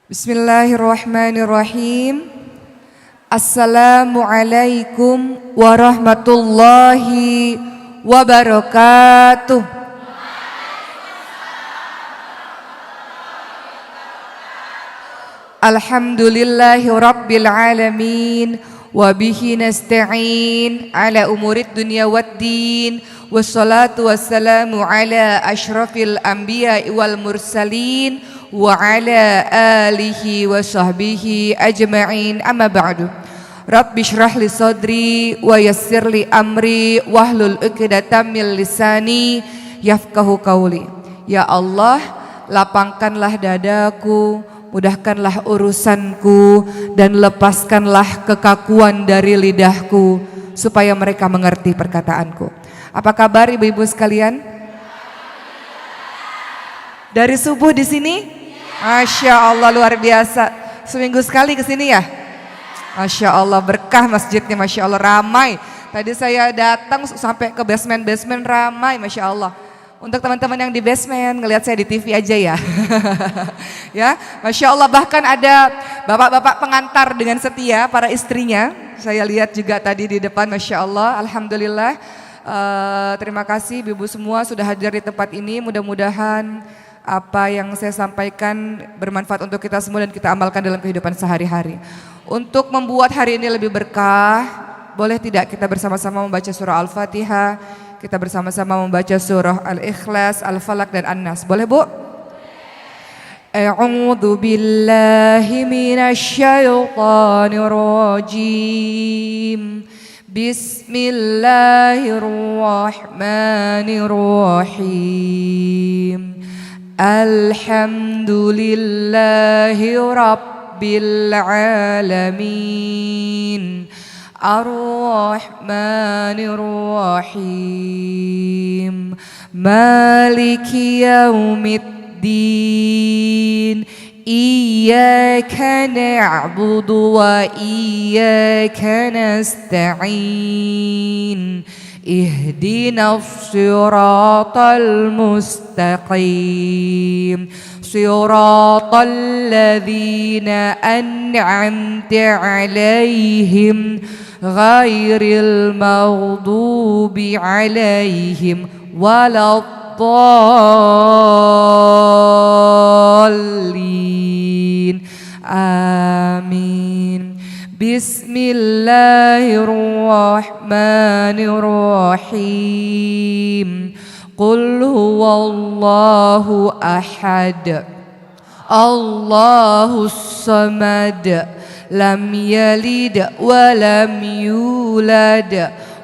Bismillahirrahmanirrahim. Assalamualaikum warahmatullahi wabarakatuh. Alhamdulillahi rabbil alamin. Wabihi nasta'in ala umurid dunya waddin. Wassalatu wassalamu ala ashrafil anbiya wal mursalin wa ala alihi wa sahbihi ajma'in, amma ba'du. Rabbi shrah li sadri wa yassir li amri wahlul 'uqdatam min lisani yafqahu qawli. Ya Allah, lapangkanlah dadaku, mudahkanlah urusanku, dan lepaskanlah kekakuan dari lidahku supaya mereka mengerti perkataanku. Apa kabar ibu-ibu sekalian? Dari subuh di sini? Masya Allah, luar biasa. Seminggu sekali ke sini ya? Masya Allah, berkah masjidnya, Masya Allah, ramai. Tadi saya datang sampai ke basement ramai, Masya Allah. Untuk teman-teman yang di basement, ngelihat saya di TV aja ya. Ya, Masya Allah, bahkan ada bapak-bapak pengantar dengan setia para istrinya. Saya lihat juga tadi di depan, Masya Allah, Alhamdulillah. Terima kasih ibu-ibu semua sudah hadir di tempat ini. Mudah-mudahan apa yang saya sampaikan bermanfaat untuk kita semua dan kita amalkan dalam kehidupan sehari-hari. Untuk membuat hari ini lebih berkah, boleh tidak kita bersama-sama membaca surah Al-Fatihah, kita bersama-sama membaca surah Al-Ikhlas, Al-Falaq dan An-Nas. Boleh Bu? A'udzu billahi minasy syaithanir rajim. Bismillahirrahmanirrahim. Alhamdulillahi rabbil alamin. Ar-Rahmanir Rahim. Maliki yaumiddin. Iyyaka na'budu wa iyyaka nasta'in. Ihdinas siratal mustaqim. Siratal ladzina an'amta 'alaihim ghairil maghdubi 'alaihim waladdallin. Amin. Bismillahirrahmanirrahim. Qul huwallahu ahad. Allahus samad. Lam yalid wa lam yulad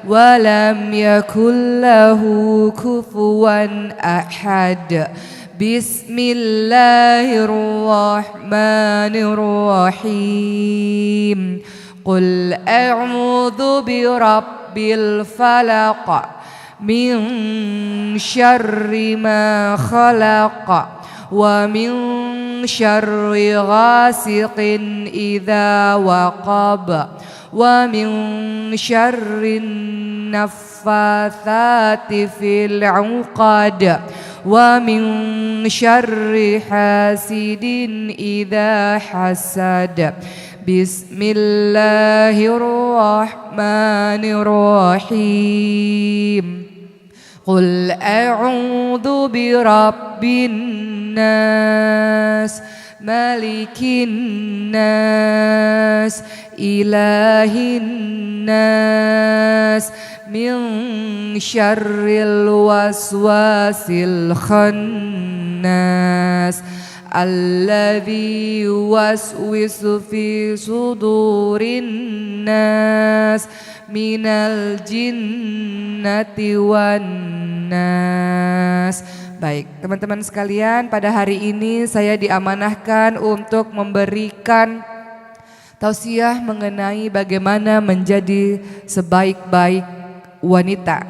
wa lam yakul lahu kufuwan ahad. Bismillahirrahmanirrahim. Qul a'udzu birabbil falaq min syarri ma khalaq wa min syarri ghasiqin idza waqab wa min syarri naffatsati fil 'uqad wa min syarri hasidin idza hasad. Bismillahirrahmanirrahim. Qul a'udzu birabbin nas, malikin nas, ilahin nas, min syarril waswasil khannas, alladzi yuwaswisu fi sudurin nas, minal jinnati wan nas. Baik, teman-teman sekalian, pada hari ini saya diamanahkan untuk memberikan tausiah mengenai bagaimana menjadi sebaik-baik wanita.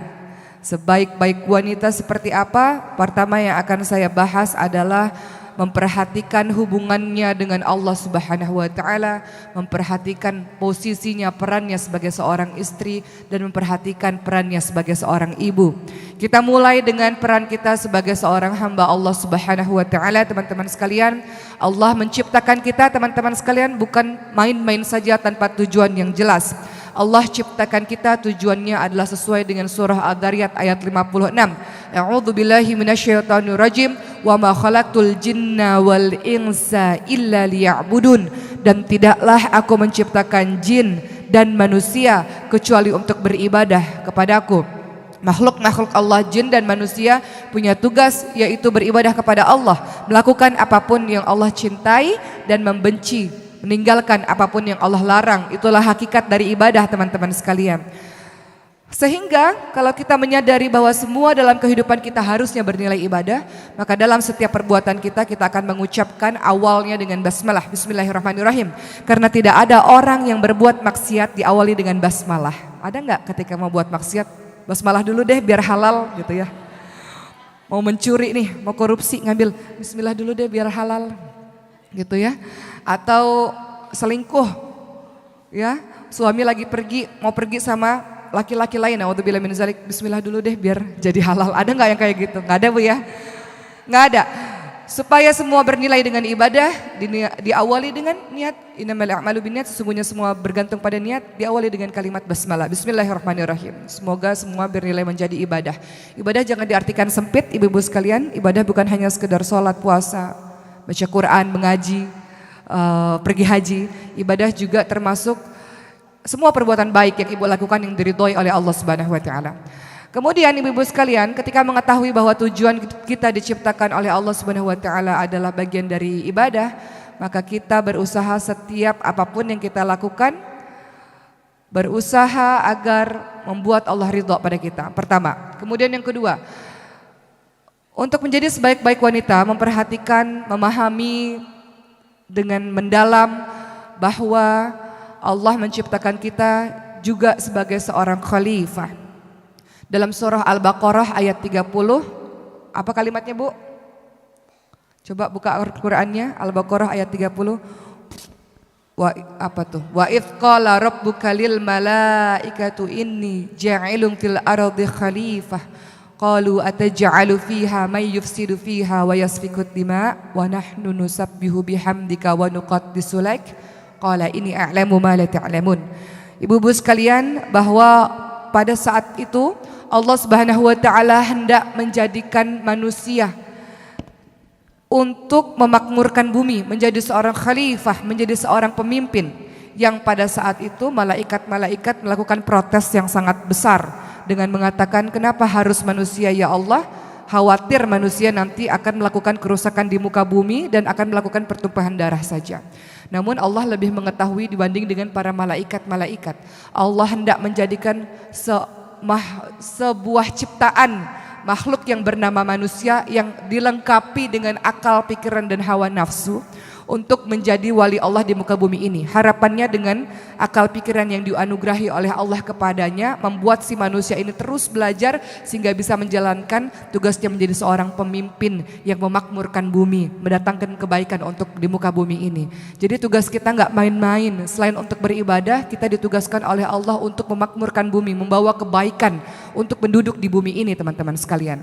Sebaik-baik wanita seperti apa? Pertama yang akan saya bahas adalah memperhatikan hubungannya dengan Allah Subhanahu wa taala, memperhatikan posisinya, perannya sebagai seorang istri, dan memperhatikan perannya sebagai seorang ibu. Kita mulai dengan peran kita sebagai seorang hamba Allah Subhanahu wa taala, teman-teman sekalian. Allah menciptakan kita, teman-teman sekalian, bukan main-main saja tanpa tujuan yang jelas. Allah ciptakan kita, tujuannya adalah sesuai dengan surah Ad-Dariyat ayat 56. A'udzu billahi minasyaitonir rajim wa ma khalaqtul jinna wal insa illa liya'budun. Dan tidaklah aku menciptakan jin dan manusia kecuali untuk beribadah kepadaku. Makhluk-makhluk Allah, jin dan manusia, punya tugas yaitu beribadah kepada Allah, melakukan apapun yang Allah cintai dan membenci, meninggalkan apapun yang Allah larang. Itulah hakikat dari ibadah, teman-teman sekalian. Sehingga kalau kita menyadari bahwa semua dalam kehidupan kita harusnya bernilai ibadah, maka dalam setiap perbuatan kita akan mengucapkan awalnya dengan basmalah, bismillahirrahmanirrahim. Karena tidak ada orang yang berbuat maksiat diawali dengan basmalah. Ada nggak ketika mau buat maksiat, basmalah dulu deh biar halal gitu ya. Mau mencuri nih, mau korupsi, ngambil bismillah dulu deh biar halal gitu ya. Atau selingkuh ya, suami lagi mau pergi sama laki-laki lain, naudzubillah min zalik, bismillah dulu deh biar jadi halal. Ada nggak yang kayak gitu? Nggak ada, Bu ya? Nggak ada. Supaya semua bernilai dengan ibadah, diawali dengan niat. Innamal a'malu binniyat, sesungguhnya semua bergantung pada niat. Diawali dengan kalimat basmalah, bismillahirrahmanirrahim. Semoga semua bernilai menjadi ibadah. Ibadah jangan diartikan sempit, ibu-ibu sekalian. Ibadah bukan hanya sekedar sholat, puasa, baca Quran, mengaji, pergi haji. Ibadah juga termasuk semua perbuatan baik yang ibu lakukan yang diridhoi oleh Allah Subhanahu wa taala. Kemudian ibu-ibu sekalian, ketika mengetahui bahwa tujuan kita diciptakan oleh Allah Subhanahu wa taala adalah bagian dari ibadah, maka kita berusaha setiap apapun yang kita lakukan, berusaha agar membuat Allah ridha pada kita. Pertama. Kemudian yang kedua, untuk menjadi sebaik-baik wanita, memperhatikan, memahami dengan mendalam bahwa Allah menciptakan kita juga sebagai seorang khalifah. Dalam surah Al-Baqarah ayat 30, apa kalimatnya, Bu? Coba buka Al-Qur'annya, Al-Baqarah ayat 30. Wa idz qala rabbuka lil malaikatu inni ja'ilun fil ardi khalifah. Qalu ataj'alu fiha may yufsidu fiha wa yasfikut dima wa nahnu nusabbihu bihamdika wa nuqaddisu lak. Qala inni a'lamu ma la ta'lamun. Ibu-ibu sekalian, bahwa pada saat itu Allah Subhanahu wa taala hendak menjadikan manusia untuk memakmurkan bumi, menjadi seorang khalifah, menjadi seorang pemimpin, yang pada saat itu malaikat-malaikat melakukan protes yang sangat besar dengan mengatakan, kenapa harus manusia ya Allah? Khawatir manusia nanti akan melakukan kerusakan di muka bumi dan akan melakukan pertumpahan darah saja. Namun Allah lebih mengetahui dibanding dengan para malaikat-malaikat. Allah hendak menjadikan sebuah ciptaan makhluk yang bernama manusia yang dilengkapi dengan akal, pikiran dan hawa nafsu untuk menjadi wali Allah di muka bumi ini. Harapannya dengan akal pikiran yang dianugerahi oleh Allah kepadanya membuat si manusia ini terus belajar sehingga bisa menjalankan tugasnya menjadi seorang pemimpin yang memakmurkan bumi, mendatangkan kebaikan untuk di muka bumi ini. Jadi tugas kita nggak main-main. Selain untuk beribadah, kita ditugaskan oleh Allah untuk memakmurkan bumi, membawa kebaikan untuk penduduk di bumi ini, teman-teman sekalian.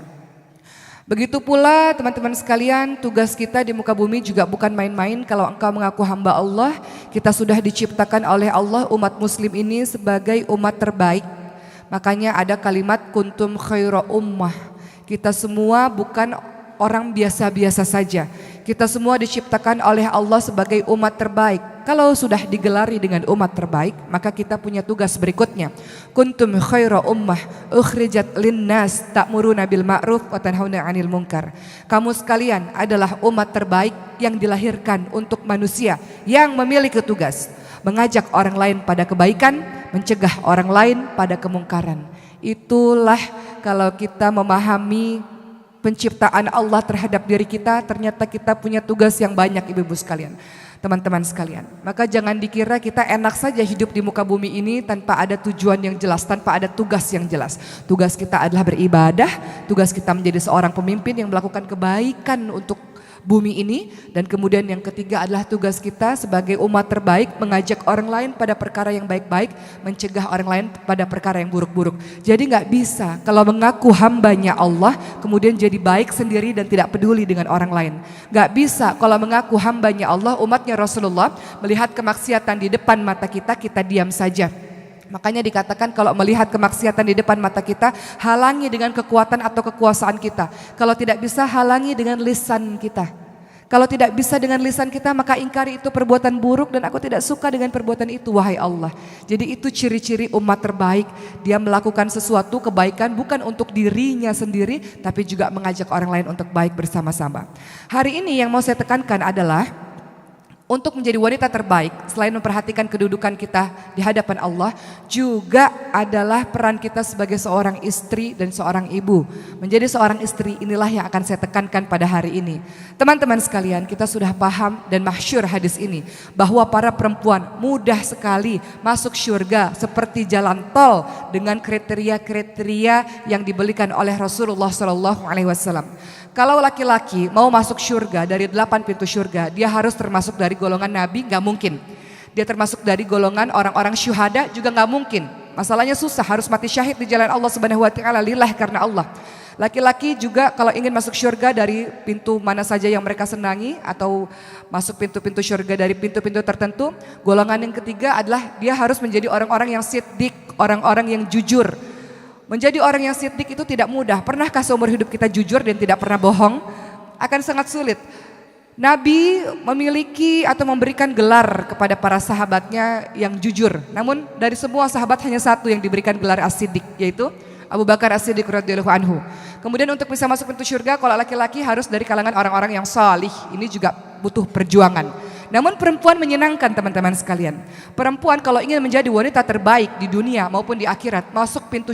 Begitu pula teman-teman sekalian, tugas kita di muka bumi juga bukan main-main. Kalau engkau mengaku hamba Allah, kita sudah diciptakan oleh Allah, umat muslim ini sebagai umat terbaik. Makanya ada kalimat kuntum khaira ummah. Kita semua bukan orang biasa-biasa saja. Kita semua diciptakan oleh Allah sebagai umat terbaik. Kalau sudah digelari dengan umat terbaik, maka kita punya tugas berikutnya. Kuntum khaira ummah ukhrijat linnas ta'muruna bil ma'ruf wa tanhauna 'anil munkar. Kamu sekalian adalah umat terbaik yang dilahirkan untuk manusia yang memiliki tugas mengajak orang lain pada kebaikan, mencegah orang lain pada kemungkaran. Itulah kalau kita memahami penciptaan Allah terhadap diri kita, ternyata kita punya tugas yang banyak, ibu-ibu sekalian, teman-teman sekalian. Maka jangan dikira kita enak saja hidup di muka bumi ini tanpa ada tujuan yang jelas, tanpa ada tugas yang jelas. Tugas kita adalah beribadah, tugas kita menjadi seorang pemimpin yang melakukan kebaikan untuk bumi ini. Dan kemudian yang ketiga adalah tugas kita sebagai umat terbaik mengajak orang lain pada perkara yang baik-baik, mencegah orang lain pada perkara yang buruk-buruk. Jadi nggak bisa kalau mengaku hambanya Allah kemudian jadi baik sendiri dan tidak peduli dengan orang lain. Nggak bisa kalau mengaku hambanya Allah, umatnya Rasulullah, melihat kemaksiatan di depan mata kita, kita diam saja. Makanya dikatakan kalau melihat kemaksiatan di depan mata kita, halangi dengan kekuatan atau kekuasaan kita. Kalau tidak bisa, halangi dengan lisan kita. Kalau tidak bisa dengan lisan kita, maka ingkari itu perbuatan buruk dan aku tidak suka dengan perbuatan itu, wahai Allah. Jadi itu ciri-ciri umat terbaik. Dia melakukan sesuatu kebaikan bukan untuk dirinya sendiri, tapi juga mengajak orang lain untuk baik bersama-sama. Hari ini yang mau saya tekankan adalah untuk menjadi wanita terbaik, selain memperhatikan kedudukan kita di hadapan Allah, juga adalah peran kita sebagai seorang istri dan seorang ibu. Menjadi seorang istri, inilah yang akan saya tekankan pada hari ini. Teman-teman sekalian, kita sudah paham dan masyhur hadis ini, bahwa para perempuan mudah sekali masuk surga seperti jalan tol dengan kriteria-kriteria yang diberikan oleh Rasulullah SAW. Kalau laki-laki mau masuk surga dari 8 pintu surga, dia harus termasuk dari golongan nabi, nggak mungkin. Dia termasuk dari golongan orang-orang syuhada, juga nggak mungkin. Masalahnya susah, harus mati syahid di jalan Allah Subhanahu wa taala, lillah, karena Allah. Laki-laki juga kalau ingin masuk surga dari pintu mana saja yang mereka senangi, atau masuk pintu-pintu surga dari pintu-pintu tertentu, golongan yang ketiga adalah dia harus menjadi orang-orang yang siddiq, orang-orang yang jujur. Menjadi orang yang siddiq itu tidak mudah. Pernahkah seumur hidup kita jujur dan tidak pernah bohong? Akan sangat sulit. Nabi memiliki atau memberikan gelar kepada para sahabatnya yang jujur. Namun dari semua sahabat hanya satu yang diberikan gelar as-siddiq, yaitu Abu Bakar as-Siddiq radhiyallahu anhu. Kemudian untuk bisa masuk pintu surga, kalau laki-laki harus dari kalangan orang-orang yang salih. Ini juga butuh perjuangan. Namun perempuan menyenangkan, teman-teman sekalian. Perempuan kalau ingin menjadi wanita terbaik di dunia maupun di akhirat, masuk pintu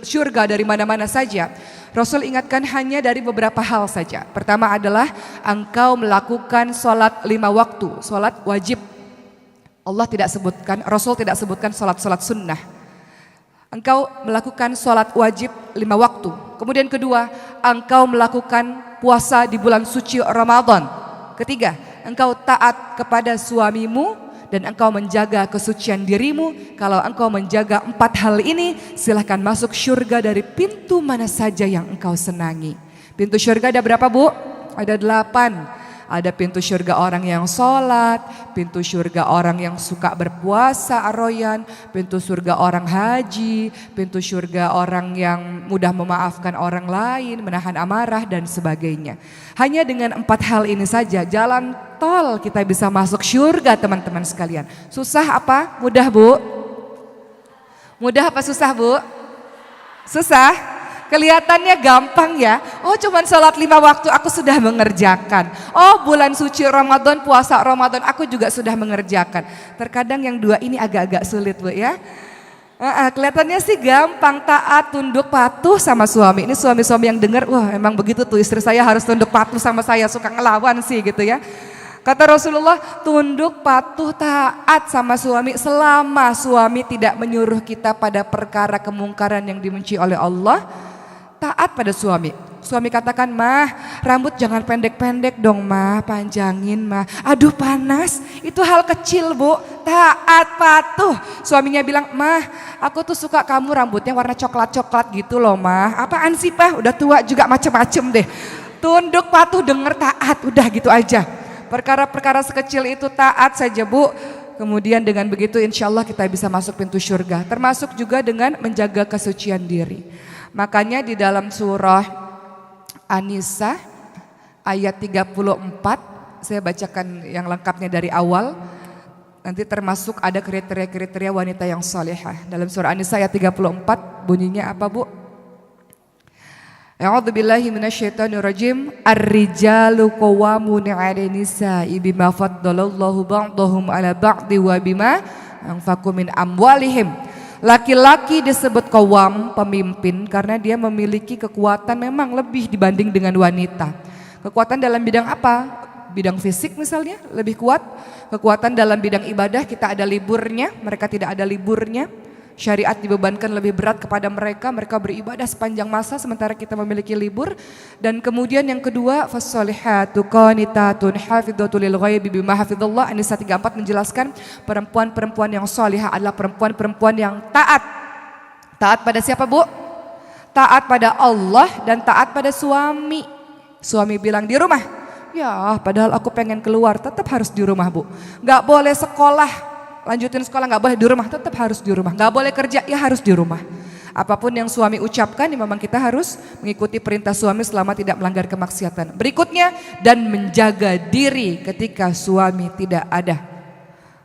surga dari mana-mana saja, Rasul ingatkan hanya dari beberapa hal saja. Pertama adalah engkau melakukan sholat 5 waktu, sholat wajib. Allah tidak sebutkan, Rasul tidak sebutkan sholat-sholat sunnah. Engkau melakukan sholat wajib 5 waktu. Kemudian kedua, engkau melakukan puasa di bulan suci Ramadan. Ketiga, engkau taat kepada suamimu dan engkau menjaga kesucian dirimu. Kalau engkau menjaga 4 hal ini, silahkan masuk surga dari pintu mana saja yang engkau senangi. Pintu surga ada berapa, Bu? Ada 8. Ada pintu surga orang yang sholat, pintu surga orang yang suka berpuasa aroyan, pintu surga orang haji, pintu surga orang yang mudah memaafkan orang lain, menahan amarah dan sebagainya. Hanya dengan 4 hal ini saja jalan tol kita bisa masuk surga, teman-teman sekalian. Susah apa? Mudah, Bu? Mudah apa susah, Bu? Susah? Kelihatannya gampang ya. Oh, cuman sholat 5 waktu aku sudah mengerjakan. Oh, bulan suci Ramadan, puasa Ramadan aku juga sudah mengerjakan. Terkadang yang 2 ini agak-agak sulit, Bu ya. Kelihatannya sih gampang, taat, tunduk, patuh sama suami. Ini suami-suami yang dengar, wah emang begitu tuh, istri saya harus tunduk patuh sama saya, suka ngelawan sih gitu ya. Kata Rasulullah, tunduk, patuh, taat sama suami selama suami tidak menyuruh kita pada perkara kemungkaran yang dibenci oleh Allah. Taat pada suami. Suami katakan, mah rambut jangan pendek-pendek dong mah, panjangin mah. Aduh panas, itu hal kecil, Bu. Taat, patuh. Suaminya bilang, mah aku tuh suka kamu rambutnya warna coklat-coklat gitu loh mah. Apaan sih, Pak? Udah tua juga macem-macem deh. Tunduk, patuh, denger, taat, udah gitu aja. Perkara-perkara sekecil itu taat saja, Bu. Kemudian dengan begitu insya Allah kita bisa masuk pintu surga. Termasuk juga dengan menjaga kesucian diri. Makanya di dalam surah An-Nisa ayat 34, saya bacakan yang lengkapnya dari awal. Nanti termasuk ada kriteria-kriteria wanita yang salihah. Dalam surah An-Nisa ayat 34 bunyinya apa, Bu? A'udzubillahi minasyaitonirrajim. Ar-rijalu qawwamuna 'alan nisa'i bima faddalallahu ba'dahum 'ala ba'di wa bima anfaqu min amwalihim. Laki-laki disebut qawwam, pemimpin, karena dia memiliki kekuatan memang lebih dibanding dengan wanita. Kekuatan dalam bidang apa? Bidang fisik misalnya lebih kuat. Kekuatan dalam bidang ibadah, kita ada liburnya, mereka tidak ada liburnya. Syariat dibebankan lebih berat kepada mereka, mereka beribadah sepanjang masa sementara kita memiliki libur. Dan kemudian yang kedua, fassolihatu qanitatun hafidhatul lil ghaibi bima hafidhallah. An-Nisa 34 menjelaskan perempuan-perempuan yang solihah adalah perempuan-perempuan yang taat. Taat pada siapa, Bu? Taat pada Allah dan taat pada suami. Suami bilang di rumah, ya padahal aku pengen keluar, tetap harus di rumah, Bu. Gak boleh sekolah, lanjutin sekolah nggak boleh di rumah, tetap harus di rumah. Nggak boleh kerja, ya harus di rumah. Apapun yang suami ucapkan, ya memang kita harus mengikuti perintah suami selama tidak melanggar kemaksiatan. Berikutnya, dan menjaga diri ketika suami tidak ada.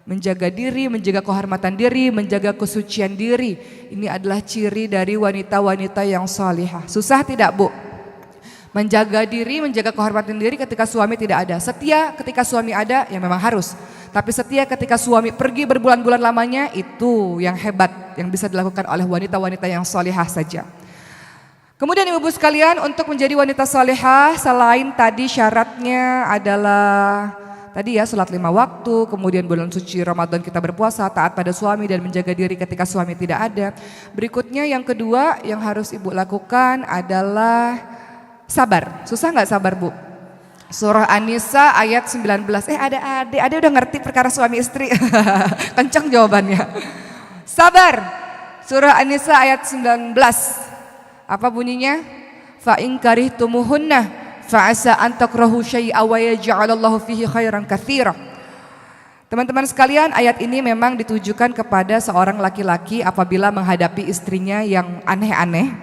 Menjaga diri, menjaga kehormatan diri, menjaga kesucian diri. Ini adalah ciri dari wanita-wanita yang salihah. Susah tidak, Bu? Menjaga diri, menjaga kehormatan diri ketika suami tidak ada. Setia ketika suami ada, ya memang harus. Tapi setia ketika suami pergi berbulan-bulan lamanya, itu yang hebat, yang bisa dilakukan oleh wanita-wanita yang solehah saja. Kemudian ibu-ibu sekalian, untuk menjadi wanita solehah, selain tadi syaratnya adalah tadi ya sholat 5 waktu, kemudian bulan suci Ramadan kita berpuasa, taat pada suami dan menjaga diri ketika suami tidak ada. Berikutnya yang kedua yang harus ibu lakukan adalah sabar. Susah nggak sabar, Bu? Surah An-Nisa ayat 19. Ada adik udah ngerti perkara suami istri. Kencang jawabannya. Sabar. Surah An-Nisa ayat 19. Apa bunyinya? Fa in karihtumuhunna fa asa an takrahu syai'a wa yaj'alallahu fihi khairan katsira. Teman-teman sekalian, ayat ini memang ditujukan kepada seorang laki-laki apabila menghadapi istrinya yang aneh-aneh,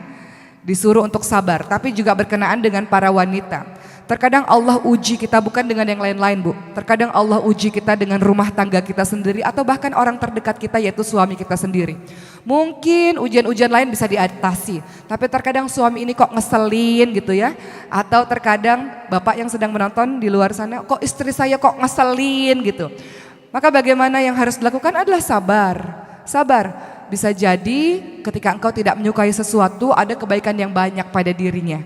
disuruh untuk sabar, tapi juga berkenaan dengan para wanita. Terkadang Allah uji kita bukan dengan yang lain-lain, Bu. Terkadang Allah uji kita dengan rumah tangga kita sendiri atau bahkan orang terdekat kita yaitu suami kita sendiri. Mungkin ujian-ujian lain bisa diatasi, tapi terkadang suami ini kok ngeselin gitu ya. Atau terkadang bapak yang sedang menonton di luar sana, kok istri saya kok ngeselin gitu. Maka bagaimana yang harus dilakukan adalah sabar. Sabar. Bisa jadi ketika engkau tidak menyukai sesuatu ada kebaikan yang banyak pada dirinya.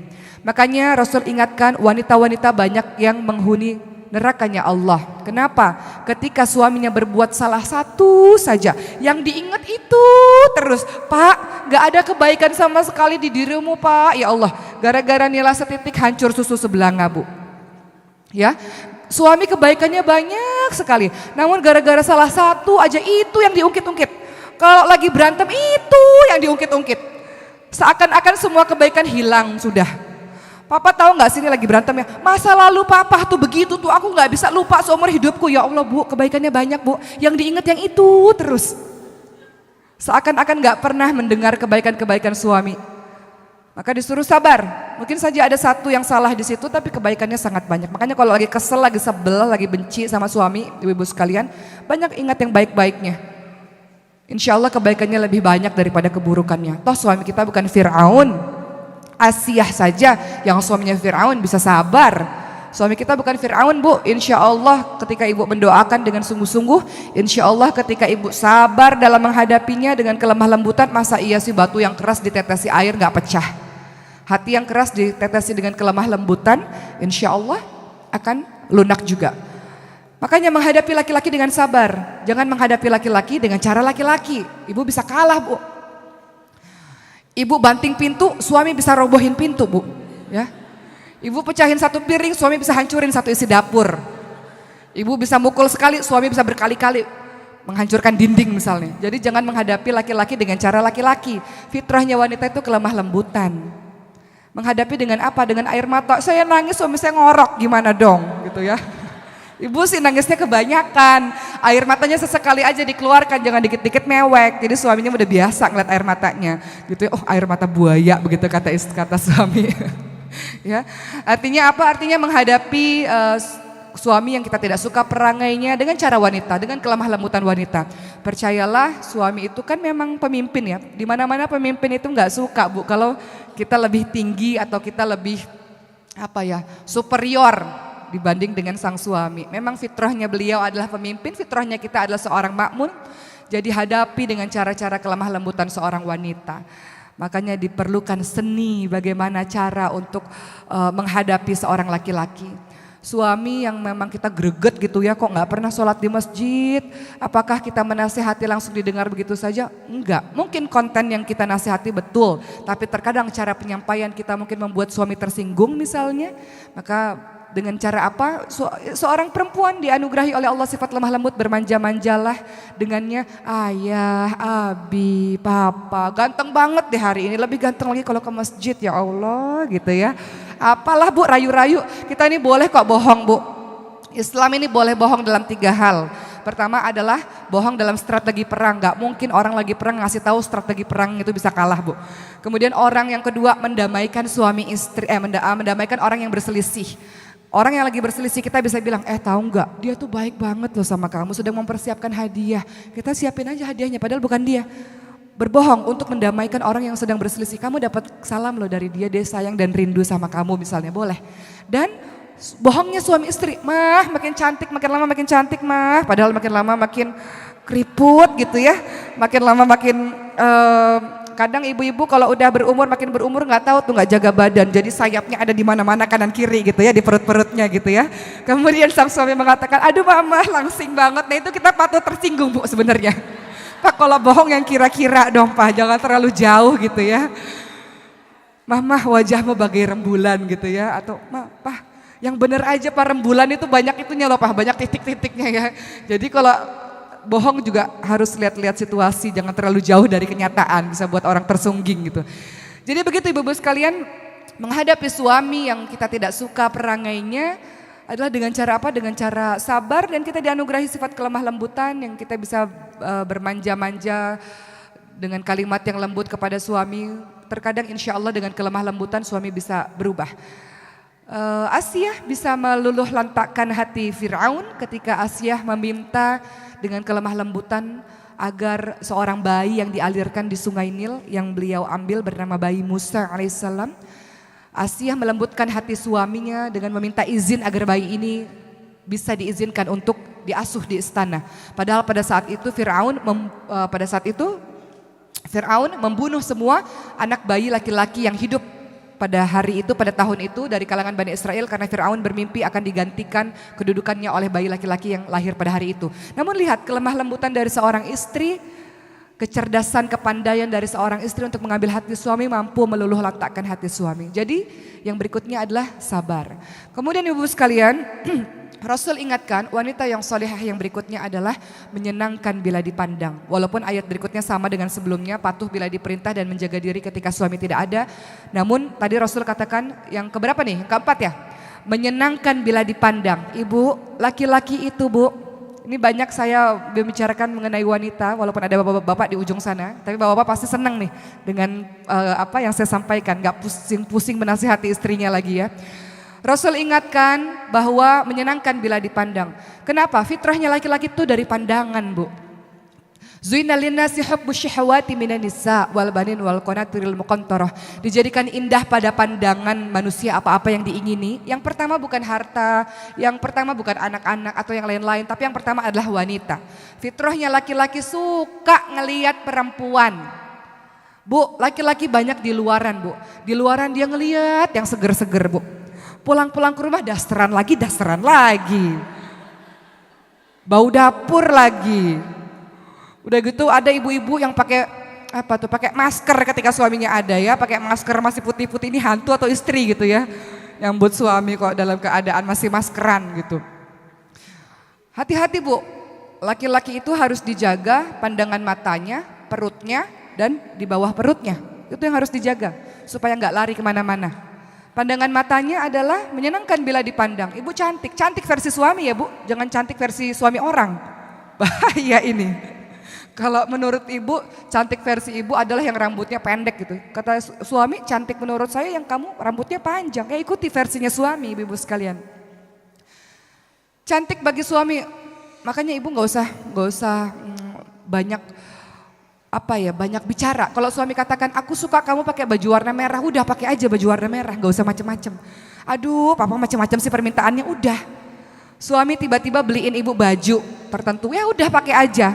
Makanya Rasul ingatkan wanita-wanita banyak yang menghuni nerakanya Allah. Kenapa? Ketika suaminya berbuat salah satu saja, yang diingat itu terus. Pak, gak ada kebaikan sama sekali di dirimu, Pak. Ya Allah, gara-gara nilai setitik hancur susu sebelanga, Bu. Ya, suami kebaikannya banyak sekali. Namun gara-gara salah satu aja itu yang diungkit-ungkit. Kalau lagi berantem itu yang diungkit-ungkit. Seakan-akan semua kebaikan hilang sudah. Papa tahu nggak sini lagi berantem ya? Masa lalu papa tuh begitu tuh, aku nggak bisa lupa seumur hidupku. Ya Allah, Bu, kebaikannya banyak, Bu. Yang diingat yang itu terus. Seakan-akan nggak pernah mendengar kebaikan-kebaikan suami. Maka disuruh sabar. Mungkin saja ada satu yang salah di situ, tapi kebaikannya sangat banyak. Makanya kalau lagi kesel, lagi sebel, lagi benci sama suami, ibu-ibu sekalian, banyak ingat yang baik-baiknya. Insya Allah kebaikannya lebih banyak daripada keburukannya. Toh suami kita bukan Fir'aun. Asiyah saja yang suaminya Fir'aun bisa sabar. Suami kita bukan Fir'aun, Bu. Insya Allah ketika ibu mendoakan dengan sungguh-sungguh, insya Allah ketika ibu sabar dalam menghadapinya dengan kelemah lembutan, masa iya sih batu yang keras ditetesi air gak pecah. Hati yang keras ditetesi dengan kelemah lembutan, insya Allah akan lunak juga. Makanya menghadapi laki-laki dengan sabar. Jangan menghadapi laki-laki dengan cara laki-laki. Ibu bisa kalah, Bu. Ibu banting pintu, suami bisa robohin pintu, Bu. Ya. Ibu pecahin satu piring, suami bisa hancurin satu isi dapur. Ibu bisa mukul sekali, suami bisa berkali-kali menghancurkan dinding misalnya. Jadi jangan menghadapi laki-laki dengan cara laki-laki. Fitrahnya wanita itu kelemah lembutan. Menghadapi dengan apa? Dengan air mata. Saya nangis, suami saya ngorok, gimana dong? Gitu ya. Ibu sih nangisnya kebanyakan, air matanya sesekali aja dikeluarkan, jangan dikit-dikit mewek. Jadi suaminya udah biasa ngeliat air matanya, gitu ya. Oh, air mata buaya, begitu kata suami. Ya, artinya apa? Artinya menghadapi suami yang kita tidak suka perangainya dengan cara wanita, dengan kelemah lembutan wanita. Percayalah, suami itu kan memang pemimpin ya. Di mana-mana pemimpin itu nggak suka, Bu, kalau kita lebih tinggi atau kita lebih superior dibanding dengan sang suami. Memang fitrahnya beliau adalah pemimpin, fitrahnya kita adalah seorang makmun. Jadi hadapi dengan cara-cara kelemah lembutan seorang wanita. Makanya diperlukan seni bagaimana cara untuk menghadapi seorang laki-laki. Suami yang memang kita greget gitu ya, kok nggak pernah sholat di masjid. Apakah kita menasihati langsung didengar begitu saja? Enggak. Mungkin konten yang kita nasihati betul, tapi terkadang cara penyampaian kita mungkin membuat suami tersinggung misalnya. Maka dengan cara apa? Seorang perempuan dianugerahi oleh Allah sifat lemah lembut, bermanja-manjalah dengannya. Ayah, abi, papa, ganteng banget deh hari ini, lebih ganteng lagi kalau ke masjid, ya Allah gitu ya. Apalah Bu, rayu-rayu, kita ini boleh kok bohong Bu. Islam ini boleh bohong dalam 3 hal. Pertama adalah bohong dalam strategi perang. Gak mungkin orang lagi perang ngasih tahu strategi perang itu bisa kalah Bu. Kemudian orang yang kedua mendamaikan suami istri, mendamaikan orang yang berselisih. Orang yang lagi berselisih kita bisa bilang, tahu nggak, dia tuh baik banget loh sama kamu, sedang mempersiapkan hadiah. Kita siapin aja hadiahnya, padahal bukan dia. Berbohong untuk mendamaikan orang yang sedang berselisih. Kamu dapat salam loh dari dia sayang dan rindu sama kamu misalnya, boleh. Dan bohongnya suami istri, mah makin cantik, makin lama makin cantik mah. Padahal makin lama makin keriput gitu ya. Makin lama makin, kadang ibu-ibu kalau udah makin berumur nggak tahu tuh nggak jaga badan. Jadi sayapnya ada di mana-mana kanan kiri gitu ya, di perut-perutnya gitu ya. Kemudian sang suami mengatakan, aduh mama langsing banget. Nah itu kita patut tersinggung Bu sebenarnya. Pak kalau bohong yang kira-kira dong Pak, jangan terlalu jauh gitu ya. Mama wajahmu bagai rembulan gitu ya. Atau Pak yang bener aja Pak, rembulan itu banyak itunya loh Pak, banyak titik-titiknya ya. Jadi kalau bohong juga harus lihat-lihat situasi, jangan terlalu jauh dari kenyataan, bisa buat orang tersungging gitu. Jadi begitu ibu-ibu sekalian, menghadapi suami yang kita tidak suka perangainya adalah dengan cara apa? Dengan cara sabar, dan kita dianugerahi sifat kelemah lembutan yang kita bisa bermanja-manja dengan kalimat yang lembut kepada suami. Terkadang insya Allah dengan kelemah lembutan suami bisa berubah. Asiyah bisa meluluh lantakkan hati Fir'aun ketika Asiyah meminta dengan kelemah lembutan agar seorang bayi yang dialirkan di sungai Nil yang beliau ambil bernama bayi Musa alaihissalam. Asiyah melembutkan hati suaminya dengan meminta izin agar bayi ini bisa diizinkan untuk diasuh di istana. Padahal pada saat itu Fir'aun membunuh semua anak bayi laki-laki yang hidup pada hari itu, pada tahun itu dari kalangan Bani Israel, karena Fir'aun bermimpi akan digantikan kedudukannya oleh bayi laki-laki yang lahir pada hari itu. Namun lihat kelemah lembutan dari seorang istri, kecerdasan, kepandaian dari seorang istri untuk mengambil hati suami, mampu meluluh lantakkan hati suami. Jadi yang berikutnya adalah sabar. Kemudian ibu sekalian, Rasul ingatkan wanita yang solehah yang berikutnya adalah menyenangkan bila dipandang. Walaupun ayat berikutnya sama dengan sebelumnya, patuh bila diperintah dan menjaga diri ketika suami tidak ada. Namun tadi Rasul katakan yang keberapa nih? Yang keempat ya, menyenangkan bila dipandang. Ibu, laki-laki itu Bu, ini banyak saya membicarakan mengenai wanita, walaupun ada bapak-bapak di ujung sana, tapi bapak-bapak pasti senang nih dengan apa yang saya sampaikan, gak pusing-pusing menasihati istrinya lagi ya. Rasul ingatkan bahwa menyenangkan bila dipandang. Kenapa? Fitrahnya laki-laki itu dari pandangan Bu. Zuina linnasi hubbu syahawati minan nisa wal banin wal qanatiril muqantarah. Dijadikan indah pada pandangan manusia apa-apa yang diingini. Yang pertama bukan harta, yang pertama bukan anak-anak atau yang lain-lain, tapi yang pertama adalah wanita. Fitrahnya laki-laki suka ngelihat perempuan. Bu, laki-laki banyak di luaran Bu. Di luaran dia ngelihat yang seger-seger Bu. Pulang-pulang ke rumah dasteran lagi. Bau dapur lagi. Udah gitu ada ibu-ibu yang pakai pakai masker ketika suaminya ada ya, pakai masker masih putih-putih, ini hantu atau istri gitu ya. Yang buat suami kok dalam keadaan masih maskeran gitu. Hati-hati Bu, laki-laki itu harus dijaga pandangan matanya, perutnya, dan di bawah perutnya. Itu yang harus dijaga supaya nggak lari kemana-mana. Pandangan matanya adalah menyenangkan bila dipandang. Ibu cantik versi suami ya Bu, jangan cantik versi suami orang. Bahaya ini. Kalau menurut ibu, cantik versi ibu adalah yang rambutnya pendek gitu. Kata suami, cantik menurut saya yang kamu rambutnya panjang. Ya ikuti versinya suami, ibu-ibu sekalian. Cantik bagi suami, makanya ibu nggak usah banyak banyak bicara. Kalau suami katakan, aku suka kamu pakai baju warna merah, udah pakai aja baju warna merah, nggak usah macem-macem. Aduh, papa macem-macem sih permintaannya, udah. Suami tiba-tiba beliin ibu baju tertentu, ya udah pakai aja.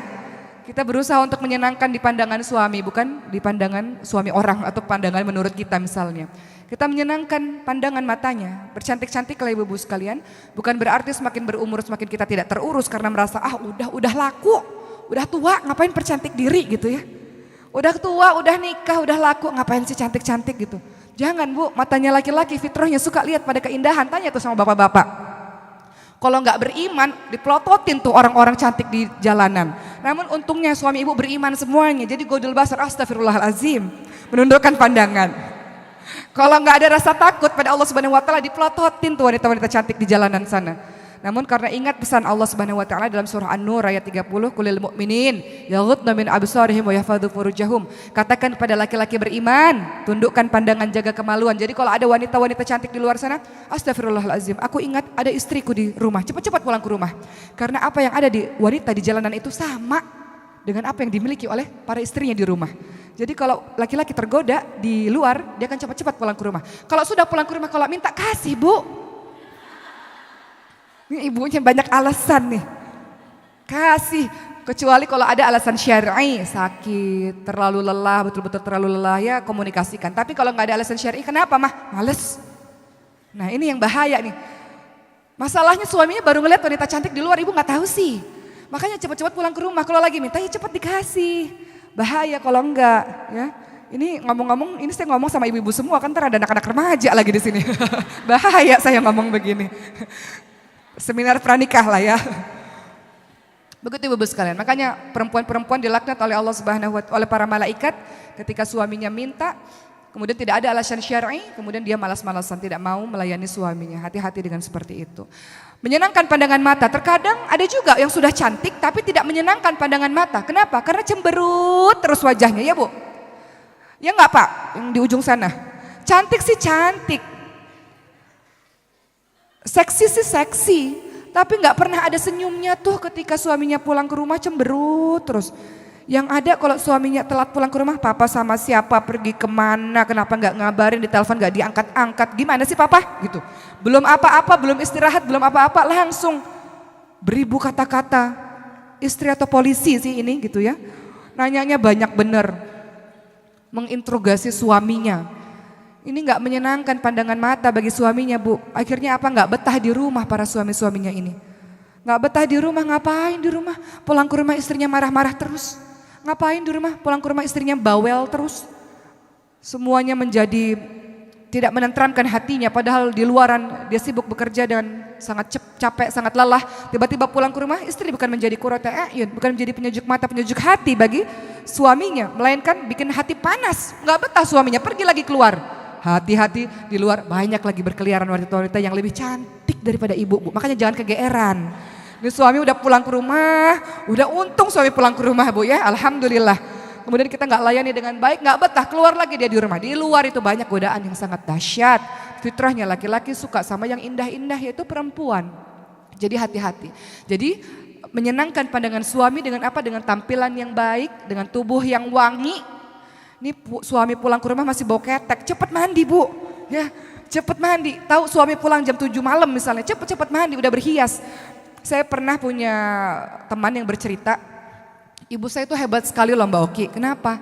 Kita berusaha untuk menyenangkan di pandangan suami, bukan di pandangan suami orang atau pandangan menurut kita misalnya. Kita menyenangkan pandangan matanya, bercantik-cantiklah ibu-ibu sekalian. Bukan berarti semakin berumur semakin kita tidak terurus karena merasa udah laku, udah tua ngapain percantik diri gitu ya. Udah tua, udah nikah, udah laku ngapain sih cantik-cantik gitu. Jangan Bu, matanya laki-laki fitrahnya suka lihat pada keindahan, tanya tuh sama bapak-bapak. Kalau nggak beriman, dipelototin tuh orang-orang cantik di jalanan. Namun untungnya suami ibu beriman semuanya. Jadi godul basar, astagfirullahalazim, menundukkan pandangan. Kalau nggak ada rasa takut pada Allah Subhanahu Wa Taala, dipelototin tuh wanita-wanita cantik di jalanan sana. Namun karena ingat pesan Allah Subhanahu Wa Taala dalam surah An-Nur ayat 30, Qulil mu'minin yaghuddu min absarihim wa yahfadzu furujahum. Katakan kepada laki-laki beriman, tundukkan pandangan, jaga kemaluan. Jadi kalau ada wanita-wanita cantik di luar sana, astagfirullahalazim, aku ingat ada istriku di rumah, cepat-cepat pulang ke rumah. Karena apa yang ada di wanita di jalanan itu sama dengan apa yang dimiliki oleh para istrinya di rumah. Jadi kalau laki-laki tergoda di luar, dia akan cepat-cepat pulang ke rumah. Kalau sudah pulang ke rumah, kalau minta kasih Bu. Ini ibunya banyak alasan nih, kasih. Kecuali kalau ada alasan syar'i, sakit, terlalu lelah, betul-betul terlalu lelah ya komunikasikan. Tapi kalau nggak ada alasan syar'i, kenapa mah? Males. Nah ini yang bahaya nih. Masalahnya suaminya baru ngeliat wanita cantik di luar, ibu nggak tahu sih. Makanya cepat-cepat pulang ke rumah. Kalau lagi minta ya cepat dikasih. Bahaya kalau enggak ya. Ini ngomong-ngomong, ini saya ngomong sama ibu-ibu semua kan, ntar ada anak-anak remaja lagi di sini. Bahaya saya ngomong begini. Seminar pranikah lah ya. Begitu ibu-ibu sekalian. Makanya perempuan-perempuan dilaknat oleh Allah Subhanahu wa Ta'ala, oleh para malaikat ketika suaminya minta, kemudian tidak ada alasan syar'i, kemudian dia malas-malasan tidak mau melayani suaminya. Hati-hati dengan seperti itu. Menyenangkan pandangan mata. Terkadang ada juga yang sudah cantik tapi tidak menyenangkan pandangan mata. Kenapa? Karena cemberut terus wajahnya ya Bu. Ya enggak Pak? Yang di ujung sana. Cantik sih cantik. Seksi sih seksi, tapi nggak pernah ada senyumnya tuh ketika suaminya pulang ke rumah, cemberut terus. Yang ada kalau suaminya telat pulang ke rumah, papa sama siapa, pergi kemana, kenapa nggak ngabarin, di telepon nggak diangkat-angkat, gimana sih papa gitu. Belum apa-apa, belum istirahat, belum apa-apa, langsung beribu kata-kata. Istri atau polisi sih ini gitu ya, nanyanya banyak bener, menginterogasi suaminya. Ini nggak menyenangkan pandangan mata bagi suaminya Bu. Akhirnya apa, nggak betah di rumah para suami-suaminya ini. Nggak betah di rumah, ngapain di rumah? Pulang ke rumah istrinya marah-marah terus. Ngapain di rumah? Pulang ke rumah istrinya bawel terus. Semuanya menjadi tidak menenteramkan hatinya. Padahal di luaran dia sibuk bekerja dan sangat capek, sangat lelah. Tiba-tiba pulang ke rumah, istri bukan menjadi qurrata a'yun, bukan menjadi penyejuk mata, penyejuk hati bagi suaminya. Melainkan bikin hati panas. Nggak betah suaminya, pergi lagi keluar. Hati-hati, di luar banyak lagi berkeliaran wanita-wanita yang lebih cantik daripada ibu, Bu. Makanya jangan kegeeran. Ini suami udah pulang ke rumah, udah untung suami pulang ke rumah Bu ya, alhamdulillah. Kemudian kita nggak layani dengan baik, nggak betah, keluar lagi dia di rumah. Di luar itu banyak godaan yang sangat dahsyat. Fitrahnya laki-laki suka sama yang indah-indah, yaitu perempuan. Jadi hati-hati. Jadi menyenangkan pandangan suami dengan apa? Dengan tampilan yang baik, dengan tubuh yang wangi. Ini suami pulang ke rumah masih bau ketek, cepet mandi Bu, ya cepet mandi. Tahu suami pulang jam 7 malam misalnya, cepet mandi, udah berhias. Saya pernah punya teman yang bercerita, ibu saya itu hebat sekali loh Mbak Oki. Kenapa?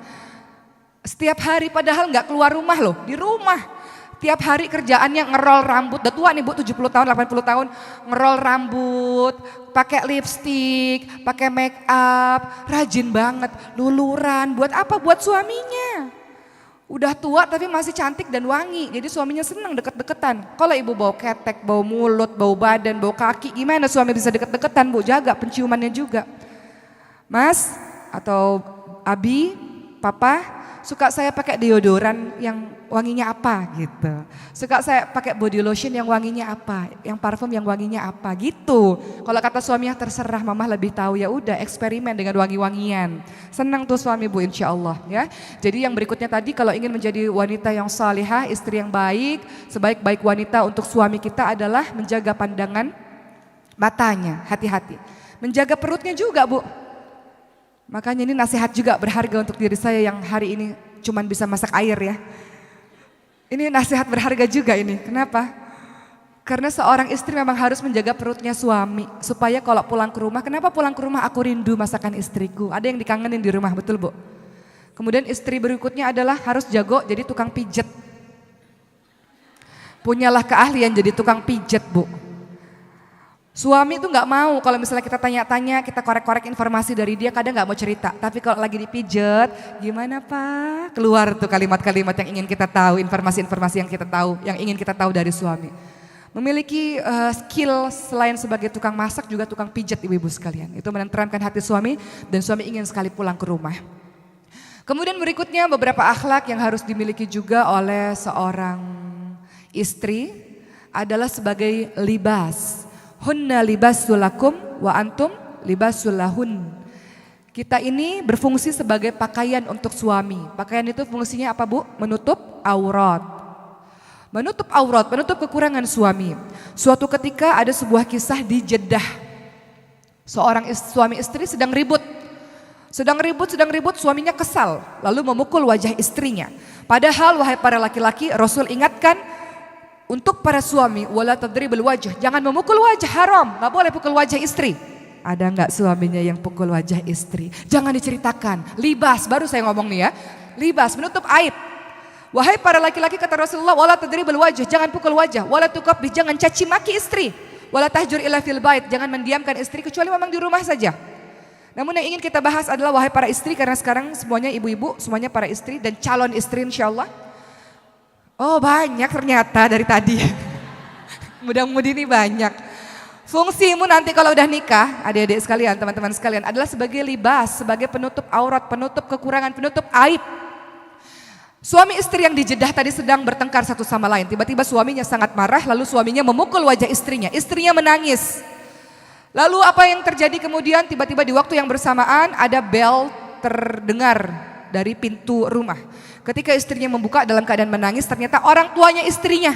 Setiap hari padahal nggak keluar rumah loh, di rumah. Tiap hari kerjaannya ngerol rambut, udah tua nih Bu, 70 tahun, 80 tahun, ngerol rambut, pakai lipstik, pakai make up, rajin banget, luluran, buat apa? Buat suaminya. Udah tua tapi masih cantik dan wangi, jadi suaminya senang deket-deketan. Kalau ibu bau ketek, bau mulut, bau badan, bau kaki, gimana suami bisa deket-deketan Bu? Jaga penciumannya juga. Mas atau Abi, Papa, suka saya pakai deodoran yang wanginya apa gitu. Suka saya pakai body lotion yang wanginya apa, yang parfum yang wanginya apa gitu. Kalau kata suaminya terserah, mama lebih tahu, ya udah eksperimen dengan wangi-wangian. Senang tuh suami Bu insya Allah ya. Jadi yang berikutnya tadi, kalau ingin menjadi wanita yang salihah, istri yang baik, sebaik-baik wanita untuk suami kita adalah menjaga pandangan matanya, hati-hati. Menjaga perutnya juga Bu. Makanya ini nasihat juga berharga untuk diri saya yang hari ini cuman bisa masak air ya. Ini nasihat berharga juga ini. Kenapa? Karena seorang istri memang harus menjaga perutnya suami. Supaya kalau pulang ke rumah, kenapa pulang ke rumah aku rindu masakan istriku. Ada yang dikangenin di rumah, betul Bu? Kemudian istri berikutnya adalah harus jago jadi tukang pijet. Punyalah keahlian jadi tukang pijet Bu. Suami itu nggak mau kalau misalnya kita tanya-tanya, kita korek-korek informasi dari dia, kadang nggak mau cerita. Tapi kalau lagi dipijet, gimana Pak? Keluar tuh kalimat-kalimat yang ingin kita tahu, informasi-informasi yang kita tahu, yang ingin kita tahu dari suami. Memiliki skill selain sebagai tukang masak juga tukang pijat ibu-ibu sekalian. Itu menenteramkan hati suami dan suami ingin sekali pulang ke rumah. Kemudian berikutnya beberapa akhlak yang harus dimiliki juga oleh seorang istri adalah sebagai libas. Hunna libasul lakum wa antum libasul lahun. Kita ini berfungsi sebagai pakaian untuk suami. Pakaian itu fungsinya apa Bu? Menutup aurat. Menutup aurat, menutup kekurangan suami. Suatu ketika ada sebuah kisah di Jeddah. Seorang suami istri sedang ribut. Sedang ribut, suaminya kesal. Lalu memukul wajah istrinya. Padahal wahai para laki-laki, Rasul ingatkan untuk para suami, wala tadribul wajh, jangan memukul wajah, haram, gak boleh pukul wajah istri. Ada gak suaminya yang pukul wajah istri? Jangan diceritakan, libas, baru saya ngomong nih ya. Libas, menutup aib. Wahai para laki-laki kata Rasulullah, wala tadribul wajh, jangan pukul wajah, wala tuqabbih, jangan caci maki istri, wala tahjur illa fil bait, jangan mendiamkan istri kecuali memang di rumah saja. Namun yang ingin kita bahas adalah wahai para istri, karena sekarang semuanya ibu-ibu, semuanya para istri dan calon istri insyaallah. Oh banyak ternyata dari tadi. Mudah-mudi ini banyak. Fungsimu nanti kalau udah nikah, adik-adik sekalian, teman-teman sekalian, adalah sebagai libas, sebagai penutup aurat, penutup kekurangan, penutup aib. Suami istri yang di Jeddah tadi sedang bertengkar satu sama lain. Tiba-tiba suaminya sangat marah, lalu suaminya memukul wajah istrinya. Istrinya menangis. Lalu apa yang terjadi kemudian? Tiba-tiba di waktu yang bersamaan ada bel terdengar dari pintu rumah. Ketika istrinya membuka dalam keadaan menangis, ternyata orang tuanya istrinya.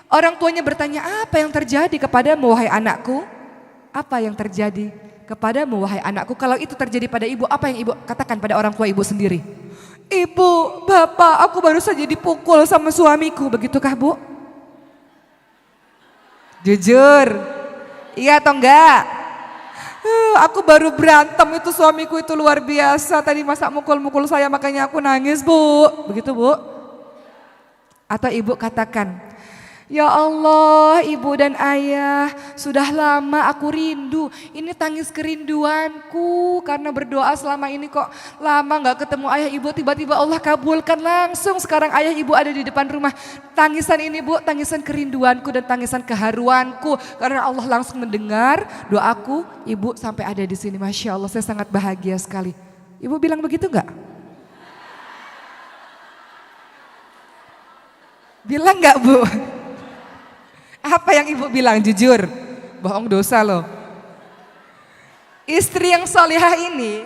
Orang tuanya bertanya, apa yang terjadi kepadamu wahai anakku? Apa yang terjadi kepadamu wahai anakku? Kalau itu terjadi pada ibu, apa yang ibu katakan pada orang tua ibu sendiri? Ibu, bapak, aku baru saja dipukul sama suamiku, begitukah Bu? Jujur, iya atau enggak? Aku baru berantem, itu suamiku itu luar biasa, tadi masa mukul-mukul saya makanya aku nangis Bu, begitu Bu? Atau ibu katakan, ya Allah ibu dan ayah, sudah lama aku rindu, ini tangis kerinduanku karena berdoa selama ini kok lama gak ketemu ayah ibu, tiba-tiba Allah kabulkan langsung sekarang ayah ibu ada di depan rumah. Tangisan ini Bu, tangisan kerinduanku dan tangisan keharuanku karena Allah langsung mendengar doaku, ibu sampai ada di sini. Masya Allah, saya sangat bahagia sekali. Ibu bilang begitu gak? Bilang gak Bu? Apa yang ibu bilang? Jujur, bohong dosa loh. Istri yang solihah ini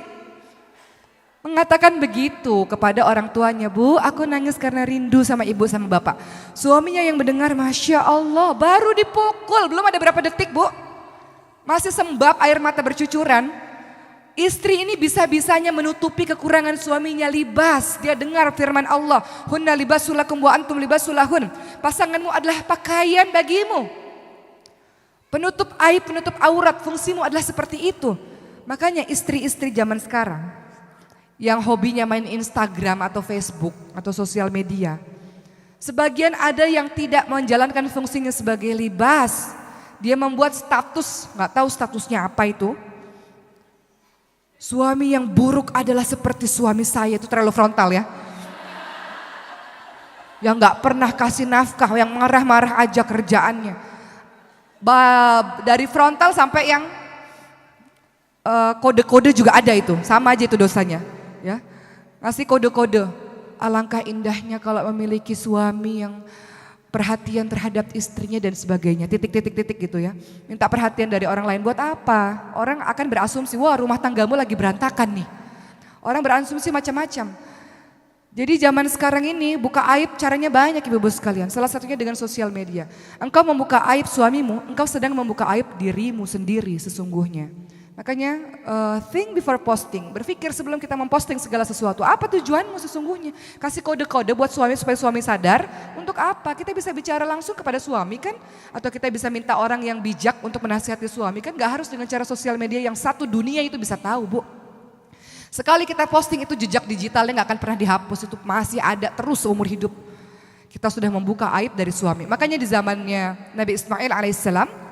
mengatakan begitu kepada orang tuanya, Bu, aku nangis karena rindu sama ibu sama bapak. Suaminya yang mendengar, Masya Allah, baru dipukul, belum ada berapa detik Bu, masih sembab air mata bercucuran. Istri ini bisa-bisanya menutupi kekurangan suaminya, libas. Dia dengar firman Allah, hunna libasul lakum wa antum libasul lahun. Pasanganmu adalah pakaian bagimu. Penutup aib, penutup aurat, fungsimu adalah seperti itu. Makanya istri-istri zaman sekarang yang hobinya main Instagram atau Facebook atau sosial media, sebagian ada yang tidak menjalankan fungsinya sebagai libas. Dia membuat status, nggak tahu statusnya apa itu. Suami yang buruk adalah seperti suami saya, itu terlalu frontal ya. Yang gak pernah kasih nafkah, yang marah-marah aja kerjaannya. Dari frontal sampai yang kode-kode juga ada itu, sama aja itu dosanya. Ya, ngasih kode-kode. Alangkah indahnya kalau memiliki suami yang perhatian terhadap istrinya dan sebagainya, titik-titik-titik gitu ya. Minta perhatian dari orang lain buat apa? Orang akan berasumsi, wah rumah tanggamu lagi berantakan nih. Orang berasumsi macam-macam. Jadi zaman sekarang ini buka aib caranya banyak ibu-ibu sekalian. Salah satunya dengan sosial media. Engkau membuka aib suamimu, engkau sedang membuka aib dirimu sendiri sesungguhnya. Makanya think before posting, berpikir sebelum kita memposting segala sesuatu. Apa tujuanmu sesungguhnya? Kasih kode-kode buat suami supaya suami sadar. Untuk apa? Kita bisa bicara langsung kepada suami kan? Atau kita bisa minta orang yang bijak untuk menasihati suami kan? Gak harus dengan cara sosial media yang satu dunia itu bisa tahu, Bu. Sekali kita posting itu jejak digitalnya gak akan pernah dihapus, itu masih ada terus seumur hidup. Kita sudah membuka aib dari suami. Makanya di zamannya Nabi Ismail alaihissalam,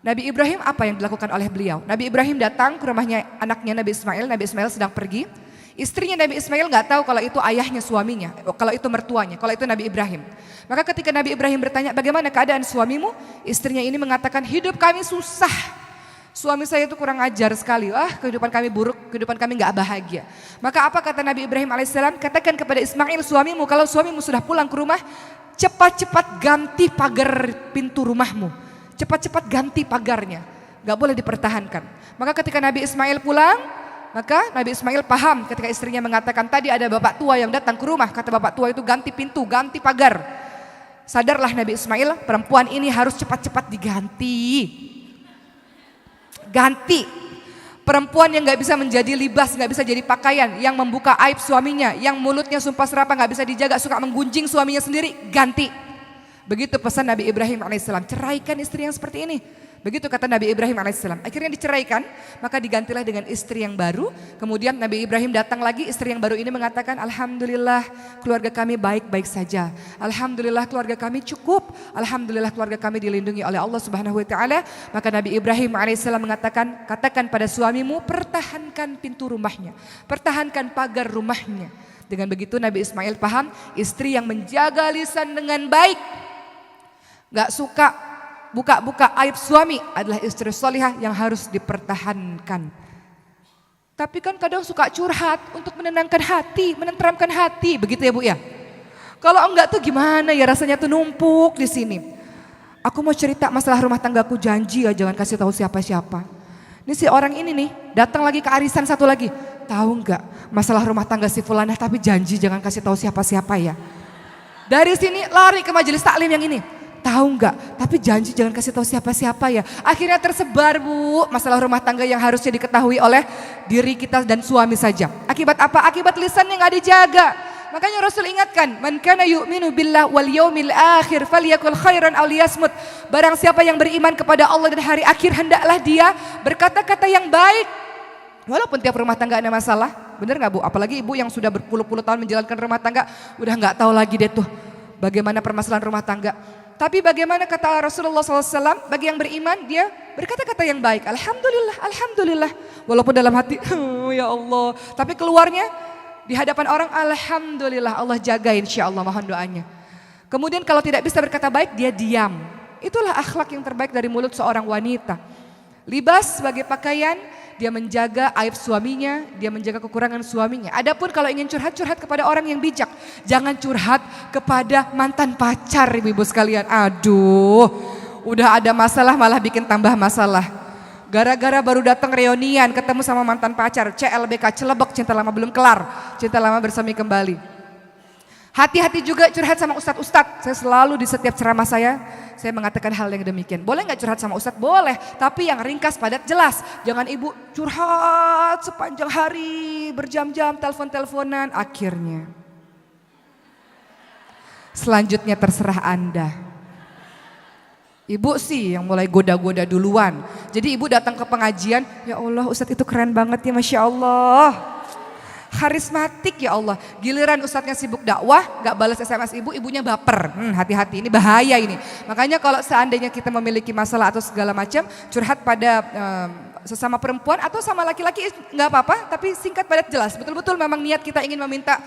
Nabi Ibrahim apa yang dilakukan oleh beliau? Nabi Ibrahim datang ke rumahnya anaknya Nabi Ismail sedang pergi. Istrinya Nabi Ismail gak tahu kalau itu ayahnya suaminya, kalau itu mertuanya, kalau itu Nabi Ibrahim. Maka ketika Nabi Ibrahim bertanya, bagaimana keadaan suamimu? Istrinya ini mengatakan, hidup kami susah. Suami saya itu kurang ajar sekali, kehidupan kami buruk, kehidupan kami gak bahagia. Maka apa kata Nabi Ibrahim alaihissalam? Katakan kepada Ismail suamimu, kalau suamimu sudah pulang ke rumah, cepat-cepat ganti pagar pintu rumahmu. Cepat-cepat ganti pagarnya, gak boleh dipertahankan. Maka ketika Nabi Ismail pulang, maka Nabi Ismail paham ketika istrinya mengatakan tadi ada bapak tua yang datang ke rumah. Kata bapak tua itu ganti pintu, ganti pagar. Sadarlah Nabi Ismail, perempuan ini harus cepat-cepat diganti. Ganti. Perempuan yang gak bisa menjadi libas, gak bisa jadi pakaian, yang membuka aib suaminya, yang mulutnya sumpah serapah gak bisa dijaga, suka menggunjing suaminya sendiri, ganti. Begitu pesan Nabi Ibrahim alaihissalam, ceraikan istri yang seperti ini. Begitu kata Nabi Ibrahim alaihissalam. Akhirnya diceraikan, maka digantilah dengan istri yang baru. Kemudian Nabi Ibrahim datang lagi, istri yang baru ini mengatakan, alhamdulillah keluarga kami baik-baik saja. Alhamdulillah keluarga kami cukup. Alhamdulillah keluarga kami dilindungi oleh Allah Subhanahu wa taala. Maka Nabi Ibrahim alaihissalam mengatakan, katakan pada suamimu, pertahankan pintu rumahnya, pertahankan pagar rumahnya. Dengan begitu Nabi Ismail paham, istri yang menjaga lisan dengan baik, gak suka buka-buka aib suami adalah istri solihah yang harus dipertahankan. Tapi kan kadang suka curhat untuk menenangkan hati, menenteramkan hati, begitu ya Bu ya. Kalau enggak tuh gimana ya, rasanya tuh numpuk di sini. Aku mau cerita masalah rumah tanggaku, janji ya jangan kasih tahu siapa-siapa. Ini si orang ini nih datang lagi ke arisan satu lagi, tahu enggak masalah rumah tangga si fulanah, tapi janji jangan kasih tahu siapa-siapa ya. Dari sini lari ke majelis taklim yang ini. Tahu enggak, tapi janji jangan kasih tahu siapa-siapa ya. Akhirnya tersebar Bu, masalah rumah tangga yang harusnya diketahui oleh diri kita dan suami saja. Akibat apa? Akibat lisan yang gak dijaga. Makanya Rasul ingatkan, man kana yu'minu billah wal yaumil akhir falyakul khairan aw liyasmut. Barang siapa yang beriman kepada Allah dan hari akhir, hendaklah dia berkata-kata yang baik. Walaupun tiap rumah tangga ada masalah, benar gak Bu? Apalagi ibu yang sudah berpuluh-puluh tahun menjalankan rumah tangga, udah gak tahu lagi deh tuh bagaimana permasalahan rumah tangga. Tapi bagaimana kata Rasulullah SAW, bagi yang beriman dia berkata-kata yang baik. Alhamdulillah, Alhamdulillah. Walaupun dalam hati, ya Allah. Tapi keluarnya di hadapan orang, Alhamdulillah, Allah jaga insya Allah, mohon doanya. Kemudian kalau tidak bisa berkata baik, dia diam. Itulah akhlak yang terbaik dari mulut seorang wanita. Libas sebagai pakaian, dia menjaga aib suaminya, dia menjaga kekurangan suaminya. Adapun kalau ingin curhat, curhat kepada orang yang bijak. Jangan curhat kepada mantan pacar ibu-ibu sekalian. Aduh, udah ada masalah malah bikin tambah masalah. Gara-gara baru datang reunian, ketemu sama mantan pacar, CLBK, celebek, cinta lama belum kelar, cinta lama bersemi kembali. Hati-hati juga curhat sama ustadz-ustadz. Saya selalu di setiap ceramah saya mengatakan hal yang demikian. Boleh gak curhat sama ustadz? Boleh, tapi yang ringkas, padat, jelas. Jangan ibu curhat sepanjang hari, berjam-jam, telepon-teleponan. Akhirnya, selanjutnya terserah Anda. Ibu sih yang mulai goda-goda duluan. Jadi ibu datang ke pengajian, ya Allah ustadz itu keren banget ya, Masya Allah. Karismatik ya Allah. Giliran ustadznya sibuk dakwah, gak balas SMS ibu, ibunya baper. Hati-hati, ini bahaya ini. Makanya kalau seandainya kita memiliki masalah atau segala macam, curhat pada sesama perempuan atau sama laki-laki gak apa-apa, tapi singkat padat jelas. Betul-betul memang niat kita ingin meminta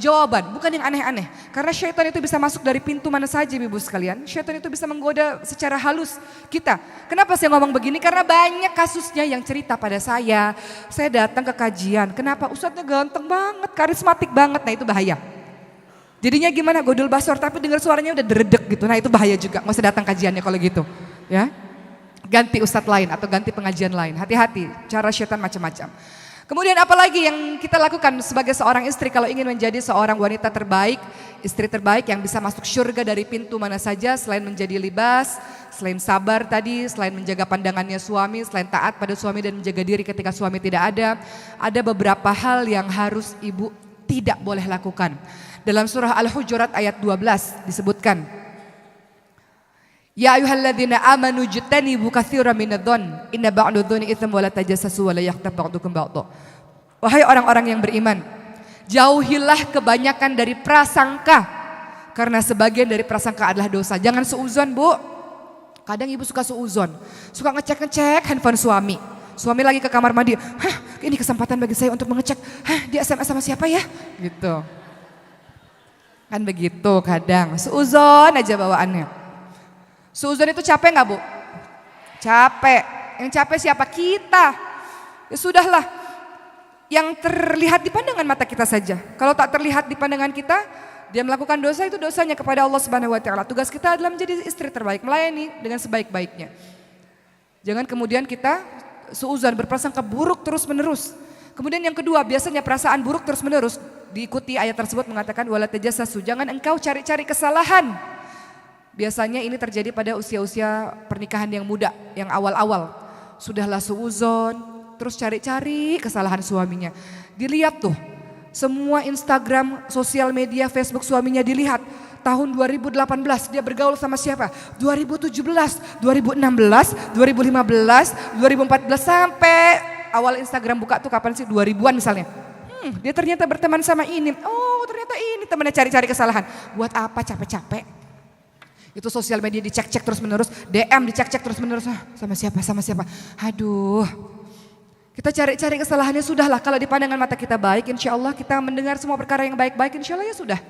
jawaban, bukan yang aneh-aneh. Karena syaitan itu bisa masuk dari pintu mana saja ibu sekalian. Syaitan itu bisa menggoda secara halus kita. Kenapa saya ngomong begini? Karena banyak kasusnya yang cerita pada saya. Saya datang ke kajian, kenapa ustadznya ganteng banget, karismatik banget. Nah itu bahaya. Jadinya gimana, godul basor tapi dengar suaranya udah deredek gitu. Nah itu bahaya juga, nggak usah datang kajiannya kalau gitu. Ya, ganti ustadz lain atau ganti pengajian lain. Hati-hati, cara syaitan macam-macam. Kemudian apalagi yang kita lakukan sebagai seorang istri kalau ingin menjadi seorang wanita terbaik, istri terbaik yang bisa masuk surga dari pintu mana saja selain menjadi libas, selain sabar tadi, selain menjaga pandangannya suami, selain taat pada suami dan menjaga diri ketika suami tidak ada beberapa hal yang harus ibu tidak boleh lakukan. Dalam surah Al-Hujurat ayat 12 disebutkan, Ya ayyuhalladzina amanu jtanibu katsiran minadh-dhonn inna ba'dadh-dhonni itsmun wa la tajassasu wa la yaghtab ba'dukum ba'dha. Wahai orang-orang yang beriman, jauhilah kebanyakan dari prasangka karena sebagian dari prasangka adalah dosa. Jangan suuzon, Bu. Kadang ibu suka suuzon, suka ngecek-ngecek handphone suami. Suami lagi ke kamar mandi, ini kesempatan bagi saya untuk mengecek, dia SMS sama siapa ya? Gitu. Kan begitu kadang, suuzon aja bawaannya. Suuzon itu capek gak, Bu? Capek. Yang capek siapa? Kita. Ya sudahlah. Yang terlihat di pandangan mata kita saja. Kalau tak terlihat di pandangan kita, dia melakukan dosa, itu dosanya kepada Allah Subhanahu wa taala. Tugas kita adalah menjadi istri terbaik, melayani dengan sebaik-baiknya. Jangan kemudian kita suuzon, berprasangka buruk terus-menerus. Kemudian yang kedua, biasanya perasaan buruk terus-menerus diikuti ayat tersebut mengatakan wala tajassasu. Jangan engkau cari-cari kesalahan. Biasanya ini terjadi pada usia-usia pernikahan yang muda, yang awal-awal. Sudahlah suuzon, terus cari-cari kesalahan suaminya. Dilihat tuh, semua Instagram, sosial media, Facebook suaminya dilihat. Tahun 2018 dia bergaul sama siapa? 2017, 2016, 2015, 2014 sampai awal Instagram buka tuh kapan sih? 2000-an misalnya. Dia ternyata berteman sama ini. Oh ternyata ini temannya cari-cari kesalahan. Buat apa capek-capek? Itu sosial media dicek-cek terus menerus, DM dicek-cek terus menerus, sama siapa. Aduh, kita cari-cari kesalahannya sudahlah. Kalau di pandangan mata kita baik, insya Allah kita mendengar semua perkara yang baik-baik, insya Allah ya sudah.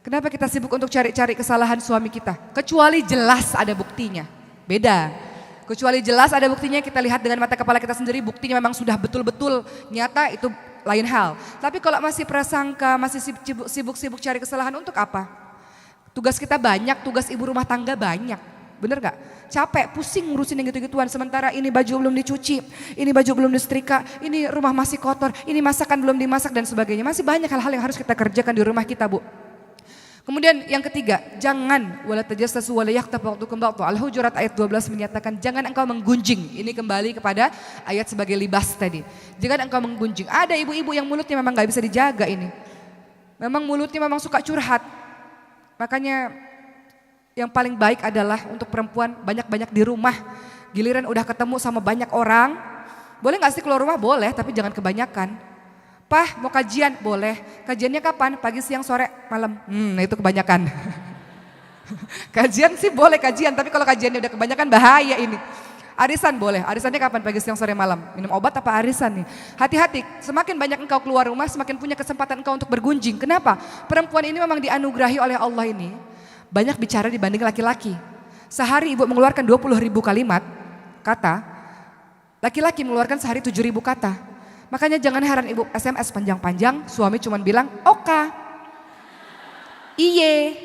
Kenapa kita sibuk untuk cari-cari kesalahan suami kita? Kecuali jelas ada buktinya, beda. Kecuali jelas ada buktinya, kita lihat dengan mata kepala kita sendiri, buktinya memang sudah betul-betul nyata, itu lain hal. Tapi kalau masih prasangka, masih sibuk-sibuk cari kesalahan, untuk apa? Tugas kita banyak, tugas ibu rumah tangga banyak, bener gak? Capek, pusing ngurusin yang gitu-gituan, sementara ini baju belum dicuci, ini baju belum disetrika, ini rumah masih kotor, ini masakan belum dimasak dan sebagainya. Masih banyak hal-hal yang harus kita kerjakan di rumah kita, Bu. Kemudian yang ketiga, jangan wala tajassasu wa la yaghtab ba'dukum ba'dha. Al-Hujurat ayat 12 menyatakan jangan engkau menggunjing. Ini kembali kepada ayat sebagai libas tadi. Jangan engkau menggunjing. Ada ibu-ibu yang mulutnya memang gak bisa dijaga ini. Memang mulutnya memang suka curhat. Makanya yang paling baik adalah untuk perempuan banyak-banyak di rumah. Giliran udah ketemu sama banyak orang, boleh gak sih keluar rumah? Boleh, tapi jangan kebanyakan. Pah mau kajian? Boleh. Kajiannya kapan? Pagi, siang, sore, malam. Itu kebanyakan. Kajian sih boleh kajian, tapi kalau kajiannya udah kebanyakan bahaya ini. Arisan boleh, arisannya kapan? Pagi, siang, sore, malam. Minum obat apa arisan nih? Hati-hati, semakin banyak engkau keluar rumah, semakin punya kesempatan engkau untuk bergunjing. Kenapa? Perempuan ini memang dianugerahi oleh Allah ini banyak bicara dibanding laki-laki. Sehari ibu mengeluarkan 20.000 kalimat kata, laki-laki mengeluarkan sehari 7.000 kata. Makanya jangan heran ibu SMS panjang-panjang, suami cuma bilang oka, iye,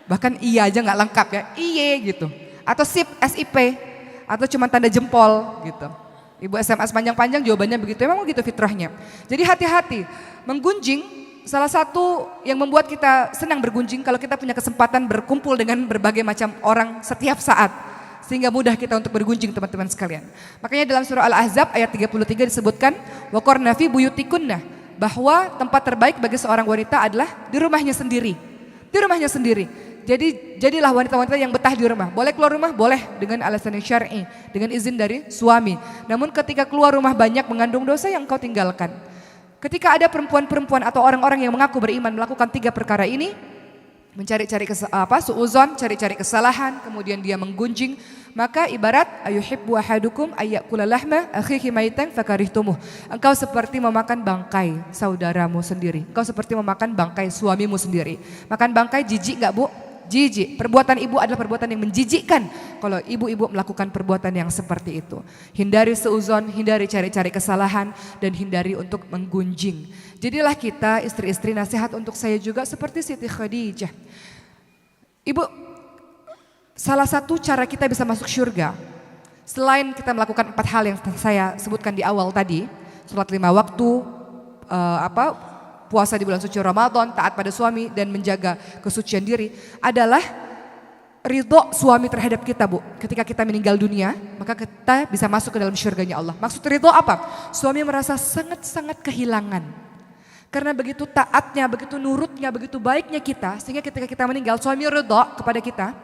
bahkan iya aja nggak lengkap ya, iye gitu, atau sip, SIP, atau cuma tanda jempol gitu. Ibu SMS panjang-panjang jawabannya begitu, memang begitu fitrahnya. Jadi hati-hati, menggunjing salah satu yang membuat kita senang bergunjing kalau kita punya kesempatan berkumpul dengan berbagai macam orang setiap saat. Sehingga mudah kita untuk bergunjing teman-teman sekalian. Makanya dalam surah Al-Ahzab ayat 33 disebutkan waqarna fi buyutikunna, bahwa tempat terbaik bagi seorang wanita adalah di rumahnya sendiri. Di rumahnya sendiri. Jadi jadilah wanita-wanita yang betah di rumah. Boleh keluar rumah? Boleh dengan alasan yang syar'i, dengan izin dari suami. Namun ketika keluar rumah banyak mengandung dosa yang kau tinggalkan. Ketika ada perempuan-perempuan atau orang-orang yang mengaku beriman melakukan 3 perkara ini, mencari-cari suuzon, cari-cari kesalahan, kemudian dia menggunjing, maka ibarat ayuhibbu ahadukum ayyakula lahma akhihi maitan fakarihtumuh. Engkau seperti memakan bangkai saudaramu sendiri. Engkau seperti memakan bangkai suamimu sendiri. Makan bangkai jijik enggak, Bu? Jijik. Perbuatan ibu adalah perbuatan yang menjijikkan kalau ibu-ibu melakukan perbuatan yang seperti itu. Hindari seuzon, hindari cari-cari kesalahan, dan hindari untuk menggunjing. Jadilah kita istri-istri, nasihat untuk saya juga seperti Siti Khadijah. Ibu, salah satu cara kita bisa masuk surga, selain kita melakukan 4 hal yang saya sebutkan di awal tadi, sholat 5 waktu, puasa di bulan suci Ramadan, taat pada suami dan menjaga kesucian diri adalah ridho suami terhadap kita, Bu. Ketika kita meninggal dunia, maka kita bisa masuk ke dalam syurganya Allah. Maksud ridho apa? Suami merasa sangat-sangat kehilangan. Karena begitu taatnya, begitu nurutnya, begitu baiknya kita, sehingga ketika kita meninggal, suami ridho kepada kita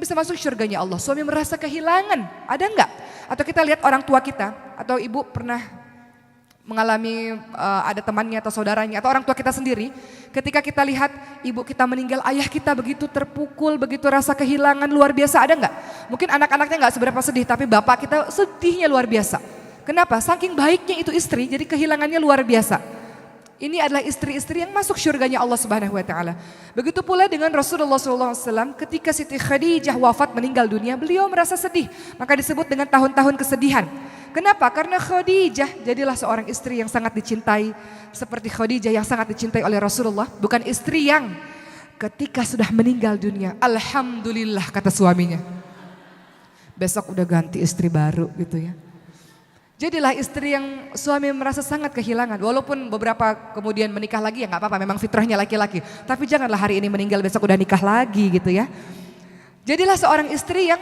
bisa masuk syurganya Allah. Suami merasa kehilangan, ada enggak? Atau kita lihat orang tua kita, atau ibu pernah mengalami ada temannya atau saudaranya, atau orang tua kita sendiri, ketika kita lihat ibu kita meninggal, ayah kita begitu terpukul, begitu rasa kehilangan luar biasa, ada enggak? Mungkin anak-anaknya enggak seberapa sedih, tapi bapak kita sedihnya luar biasa. Kenapa? Saking baiknya itu istri, jadi kehilangannya luar biasa. Ini adalah istri-istri yang masuk syurganya Allah Subhanahu wa taala. Begitu pula dengan Rasulullah SAW ketika Siti Khadijah wafat meninggal dunia, beliau merasa sedih. Maka disebut dengan tahun-tahun kesedihan. Kenapa? Karena Khadijah jadilah seorang istri yang sangat dicintai, seperti Khadijah yang sangat dicintai oleh Rasulullah, bukan istri yang ketika sudah meninggal dunia, alhamdulillah kata suaminya, besok udah ganti istri baru gitu ya. Jadilah istri yang suami merasa sangat kehilangan, walaupun beberapa kemudian menikah lagi ya nggak apa-apa, memang fitrahnya laki-laki. Tapi janganlah hari ini meninggal besok udah nikah lagi gitu ya. Jadilah seorang istri yang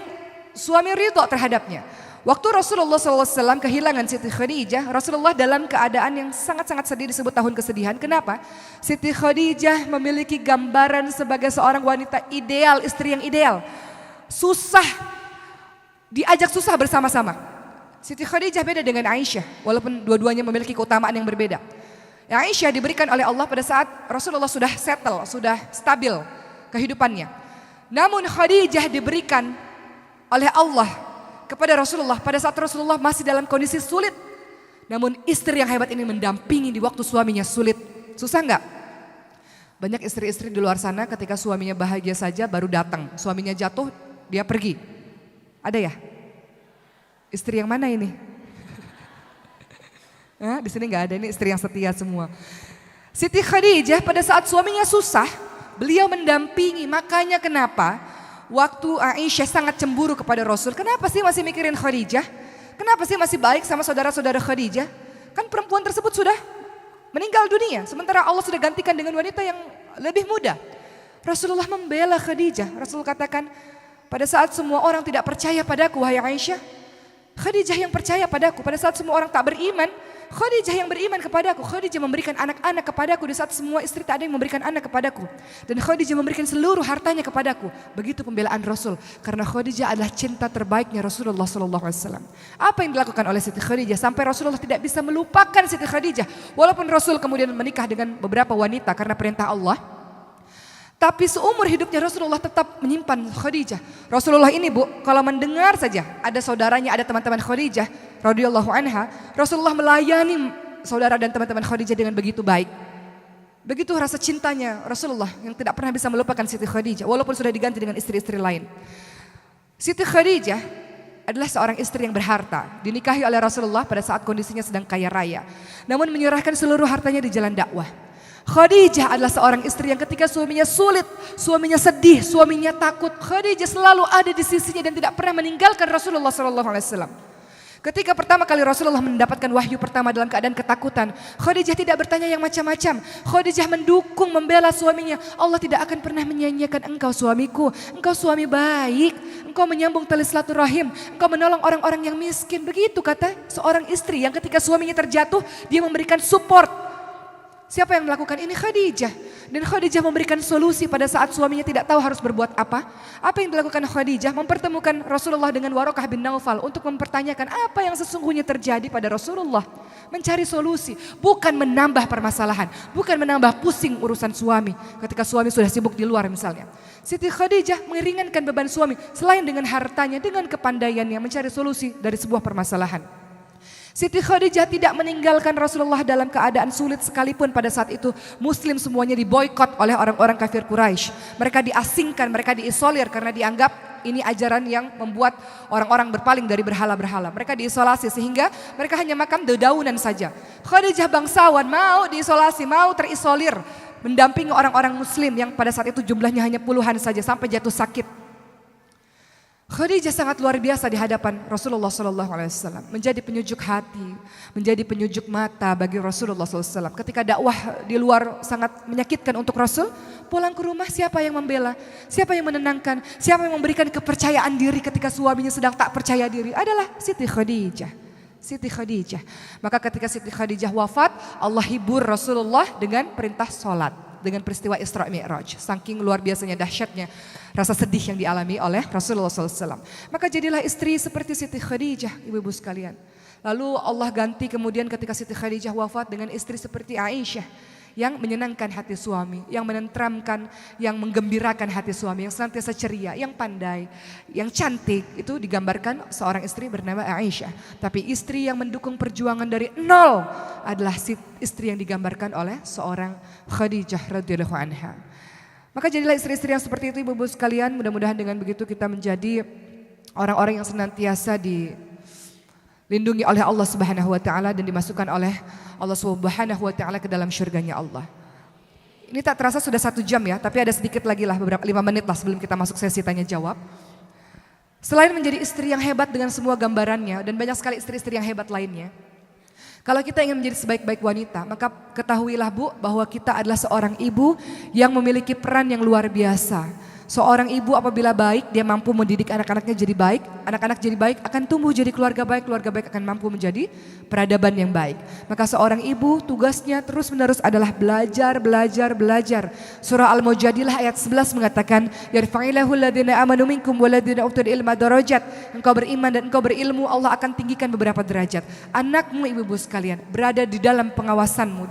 suami ridho terhadapnya. Waktu Rasulullah SAW kehilangan Siti Khadijah, Rasulullah dalam keadaan yang sangat-sangat sedih, disebut tahun kesedihan. Kenapa? Siti Khadijah memiliki gambaran sebagai seorang wanita ideal, istri yang ideal. Susah, diajak susah bersama-sama. Siti Khadijah beda dengan Aisyah, walaupun dua-duanya memiliki keutamaan yang berbeda. Aisyah diberikan oleh Allah pada saat Rasulullah sudah settle, sudah stabil kehidupannya. Namun Khadijah diberikan oleh Allah kepada Rasulullah pada saat Rasulullah masih dalam kondisi sulit. Namun istri yang hebat ini mendampingi di waktu suaminya sulit. Susah enggak? Banyak istri-istri di luar sana ketika suaminya bahagia saja baru datang. Suaminya jatuh, dia pergi. Ada ya? Istri yang mana ini? Di sini nggak ada, ini istri yang setia semua. Siti Khadijah pada saat suaminya susah, beliau mendampingi. Makanya kenapa waktu Aisyah sangat cemburu kepada Rasul. Kenapa sih masih mikirin Khadijah? Kenapa sih masih baik sama saudara-saudara Khadijah? Kan perempuan tersebut sudah meninggal dunia. Sementara Allah sudah gantikan dengan wanita yang lebih muda. Rasulullah membela Khadijah. Rasul katakan, pada saat semua orang tidak percaya padaku, wahai Aisyah, Khadijah yang percaya padaku. Pada saat semua orang tak beriman, Khadijah yang beriman kepadaku. Khadijah memberikan anak-anak kepadaku di saat semua istri tak ada yang memberikan anak kepadaku. Dan Khadijah memberikan seluruh hartanya kepadaku. Begitu pembelaan Rasul. Karena Khadijah adalah cinta terbaiknya Rasulullah SAW. Apa yang dilakukan oleh Siti Khadijah sampai Rasulullah tidak bisa melupakan Siti Khadijah. Walaupun Rasul kemudian menikah dengan beberapa wanita karena perintah Allah. Tapi seumur hidupnya Rasulullah tetap menyimpan Khadijah. Rasulullah ini, Bu, kalau mendengar saja ada saudaranya, ada teman-teman Khadijah radhiyallahu anha, Rasulullah melayani saudara dan teman-teman Khadijah dengan begitu baik. Begitu rasa cintanya Rasulullah yang tidak pernah bisa melupakan Siti Khadijah walaupun sudah diganti dengan istri-istri lain. Siti Khadijah adalah seorang istri yang berharta, dinikahi oleh Rasulullah pada saat kondisinya sedang kaya raya. Namun menyerahkan seluruh hartanya di jalan dakwah. Khadijah adalah seorang istri yang ketika suaminya sulit, suaminya sedih, suaminya takut, Khadijah selalu ada di sisinya dan tidak pernah meninggalkan Rasulullah SAW. Ketika pertama kali Rasulullah mendapatkan wahyu pertama dalam keadaan ketakutan, Khadijah tidak bertanya yang macam-macam. Khadijah mendukung, membela suaminya. Allah tidak akan pernah menyia-nyiakan engkau suamiku. Engkau suami baik, engkau menyambung tali silaturahim, engkau menolong orang-orang yang miskin. Begitu kata seorang istri yang ketika suaminya terjatuh, dia memberikan support. Siapa yang melakukan ini? Khadijah. Dan Khadijah memberikan solusi pada saat suaminya tidak tahu harus berbuat apa. Apa yang dilakukan Khadijah? Mempertemukan Rasulullah dengan Waraqah bin Naufal untuk mempertanyakan apa yang sesungguhnya terjadi pada Rasulullah. Mencari solusi, bukan menambah permasalahan, bukan menambah pusing urusan suami ketika suami sudah sibuk di luar misalnya. Siti Khadijah meringankan beban suami selain dengan hartanya, dengan kepandaiannya mencari solusi dari sebuah permasalahan. Siti Khadijah tidak meninggalkan Rasulullah dalam keadaan sulit sekalipun. Pada saat itu muslim semuanya diboikot oleh orang-orang kafir Quraisy. Mereka diasingkan, mereka diisolir karena dianggap ini ajaran yang membuat orang-orang berpaling dari berhala-berhala. Mereka diisolasi sehingga mereka hanya makan dedaunan saja. Khadijah bangsawan mau diisolasi, mau terisolir, mendampingi orang-orang muslim yang pada saat itu jumlahnya hanya puluhan saja sampai jatuh sakit. Khadijah sangat luar biasa di hadapan Rasulullah SAW, menjadi penyejuk hati, menjadi penyejuk mata bagi Rasulullah SAW. Ketika dakwah di luar sangat menyakitkan untuk Rasul, pulang ke rumah siapa yang membela, siapa yang menenangkan, siapa yang memberikan kepercayaan diri ketika suaminya sedang tak percaya diri adalah Siti Khadijah. Siti Khadijah. Maka ketika Siti Khadijah wafat, Allah hibur Rasulullah dengan perintah sholat. Dengan peristiwa Isra Mi'raj. Saking luar biasanya dahsyatnya rasa sedih yang dialami oleh Rasulullah SAW. Maka jadilah istri seperti Siti Khadijah, ibu-ibu sekalian. Lalu Allah ganti kemudian ketika Siti Khadijah wafat dengan istri seperti Aisyah. Yang menyenangkan hati suami, yang menenteramkan, yang menggembirakan hati suami, yang senantiasa ceria, yang pandai, yang cantik. Itu digambarkan seorang istri bernama Aisyah. Tapi istri yang mendukung perjuangan dari nol adalah istri yang digambarkan oleh seorang Khadijah radhiyallahu anha. Maka jadilah istri-istri yang seperti itu ibu-ibu sekalian. Mudah-mudahan dengan begitu kita menjadi orang-orang yang senantiasa dilindungi oleh Allah Subhanahu wa taala dan dimasukkan oleh Allah Subhanahu wa taala ke dalam syurganya Allah. Ini tak terasa sudah 1 jam ya, tapi ada sedikit lagi lah, beberapa 5 menit lah sebelum kita masuk sesi tanya jawab. Selain menjadi istri yang hebat dengan semua gambarannya dan banyak sekali istri-istri yang hebat lainnya. Kalau kita ingin menjadi sebaik-baik wanita, maka ketahuilah Bu bahwa kita adalah seorang ibu yang memiliki peran yang luar biasa. Seorang ibu apabila baik, dia mampu mendidik anak-anaknya jadi baik. Anak-anak jadi baik akan tumbuh jadi keluarga baik akan mampu menjadi peradaban yang baik. Maka seorang ibu tugasnya terus-menerus adalah belajar. Surah Al-Mujadilah ayat 11 mengatakan, yarfa'illahu alladhina amanu minkum walladhina utul ilma darajat. Engkau beriman dan engkau berilmu, Allah akan tinggikan beberapa derajat. Anakmu ibu-ibu sekalian berada di dalam pengawasanmu,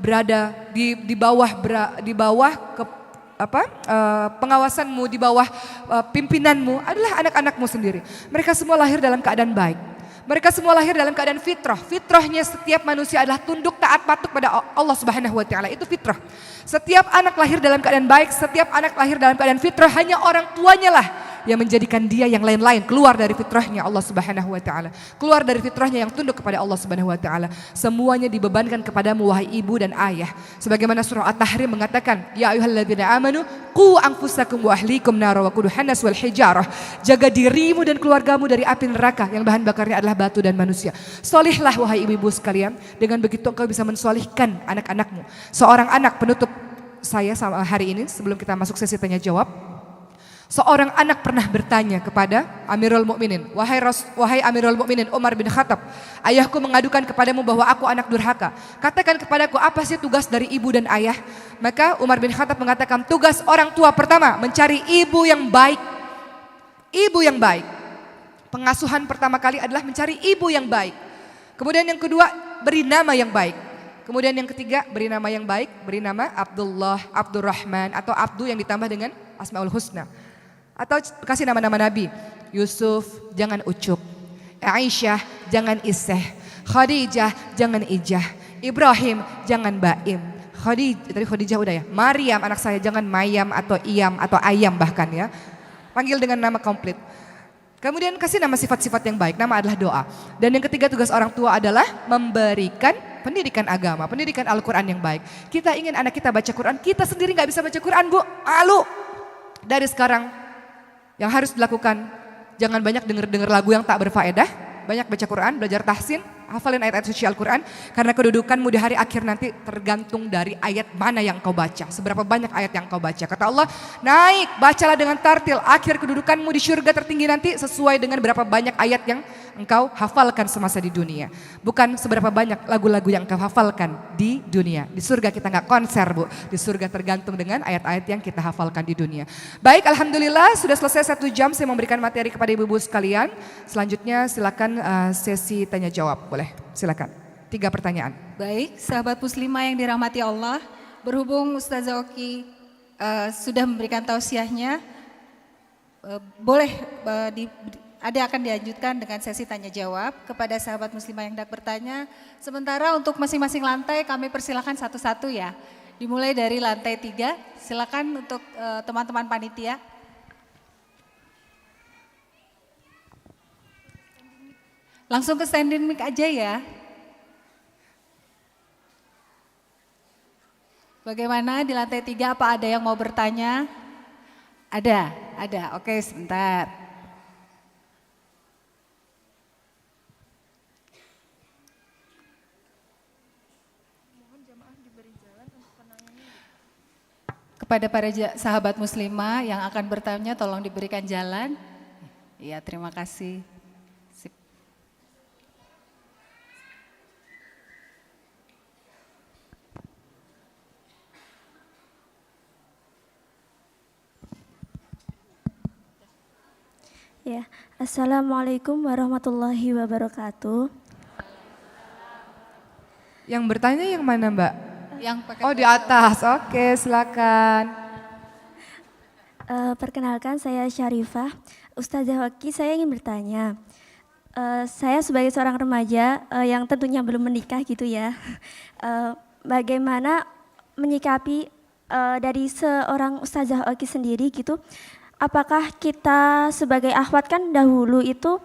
berada di bawah pengawasanmu, di bawah pimpinanmu adalah anak-anakmu sendiri. Mereka semua lahir dalam keadaan baik. Mereka semua lahir dalam keadaan fitrah. Fitrahnya setiap manusia adalah tunduk taat patuh pada Allah Subhanahu wa taala. Itu fitrah. Setiap anak lahir dalam keadaan baik, setiap anak lahir dalam keadaan fitrah, hanya orang tuanya lah yang menjadikan dia yang lain-lain keluar dari fitrahnya Allah Subhanahu wa taala. Keluar dari fitrahnya yang tunduk kepada Allah Subhanahu wa taala. Semuanya dibebankan kepadamu wahai ibu dan ayah. Sebagaimana surah At-Tahrim mengatakan, ya ayyuhalladzina amanu qu anfusakum wa ahlikum nar wa quduhan nas wal hijarah. Jaga dirimu dan keluargamu dari api neraka yang bahan bakarnya adalah batu dan manusia. Solihlah wahai ibu-ibu sekalian, dengan begitu engkau bisa mensolihkan anak-anakmu. Seorang anak penutup saya sama hari ini sebelum kita masuk sesi tanya jawab. Seorang anak pernah bertanya kepada Amirul Mukminin, wahai Amirul Mukminin Umar bin Khattab, ayahku mengadukan kepadamu bahwa aku anak durhaka. Katakan kepadaku apa sih tugas dari ibu dan ayah? Maka Umar bin Khattab mengatakan, tugas orang tua pertama mencari ibu yang baik. Ibu yang baik. Pengasuhan pertama kali adalah mencari ibu yang baik. Kemudian yang kedua, beri nama yang baik. Kemudian yang ketiga, beri nama yang baik, beri nama Abdullah, Abdurrahman, atau Abdu yang ditambah dengan Asmaul Husna. Atau kasih nama-nama Nabi. Yusuf, jangan Ucup. Aisyah, jangan Iseh. Khadijah, jangan Ijah. Ibrahim, jangan Baim. Tadi Khadijah udah ya. Maryam, anak saya, jangan Mayam atau Iyam atau Ayam bahkan ya. Panggil dengan nama komplit. Kemudian kasih nama sifat-sifat yang baik. Nama adalah doa. Dan yang ketiga tugas orang tua adalah memberikan pendidikan agama, pendidikan Al-Quran yang baik. Kita ingin anak kita baca Quran, kita sendiri gak bisa baca Quran Bu. Malu. Dari sekarang yang harus dilakukan, jangan banyak dengar lagu yang tak berfaedah, banyak baca Quran, belajar tahsin, hafalin ayat-ayat suci Al-Quran, karena kedudukanmu di hari akhir nanti tergantung dari ayat mana yang kau baca, seberapa banyak ayat yang kau baca. Kata Allah, naik, bacalah dengan tartil, akhir kedudukanmu di surga tertinggi nanti sesuai dengan berapa banyak ayat yang engkau hafalkan semasa di dunia. Bukan seberapa banyak lagu-lagu yang engkau hafalkan di dunia. Di surga kita nggak konser Bu, di surga tergantung dengan ayat-ayat yang kita hafalkan di dunia. Baik, Alhamdulillah sudah selesai 1 jam saya memberikan materi kepada ibu-ibu sekalian. Selanjutnya silakan sesi tanya jawab, boleh silakan. 3 pertanyaan. Baik, sahabat muslimah yang dirahmati Allah, berhubung Ustazah Oki sudah memberikan tausiahnya, boleh akan dilanjutkan dengan sesi tanya jawab kepada sahabat muslimah yang hendak bertanya. Sementara untuk masing-masing lantai kami persilakan satu-satu ya. Dimulai dari lantai 3, silakan untuk teman-teman panitia. Langsung ke standing mic aja ya. Bagaimana di lantai 3, apa ada yang mau bertanya? Ada. Oke, sebentar. Kepada para sahabat muslimah yang akan bertanya tolong diberikan jalan. Iya, terima kasih. Sip. Ya, Assalamualaikum warahmatullahi wabarakatuh. Yang bertanya yang mana Mbak? Yang pakai Oh di atas, oke silakan. Perkenalkan saya Syarifah. Ustazah Hoki, saya ingin bertanya. Saya sebagai seorang remaja yang tentunya belum menikah gitu ya. Bagaimana menyikapi dari seorang Ustazah Hoki sendiri gitu? Apakah kita sebagai akhwat kan dahulu itu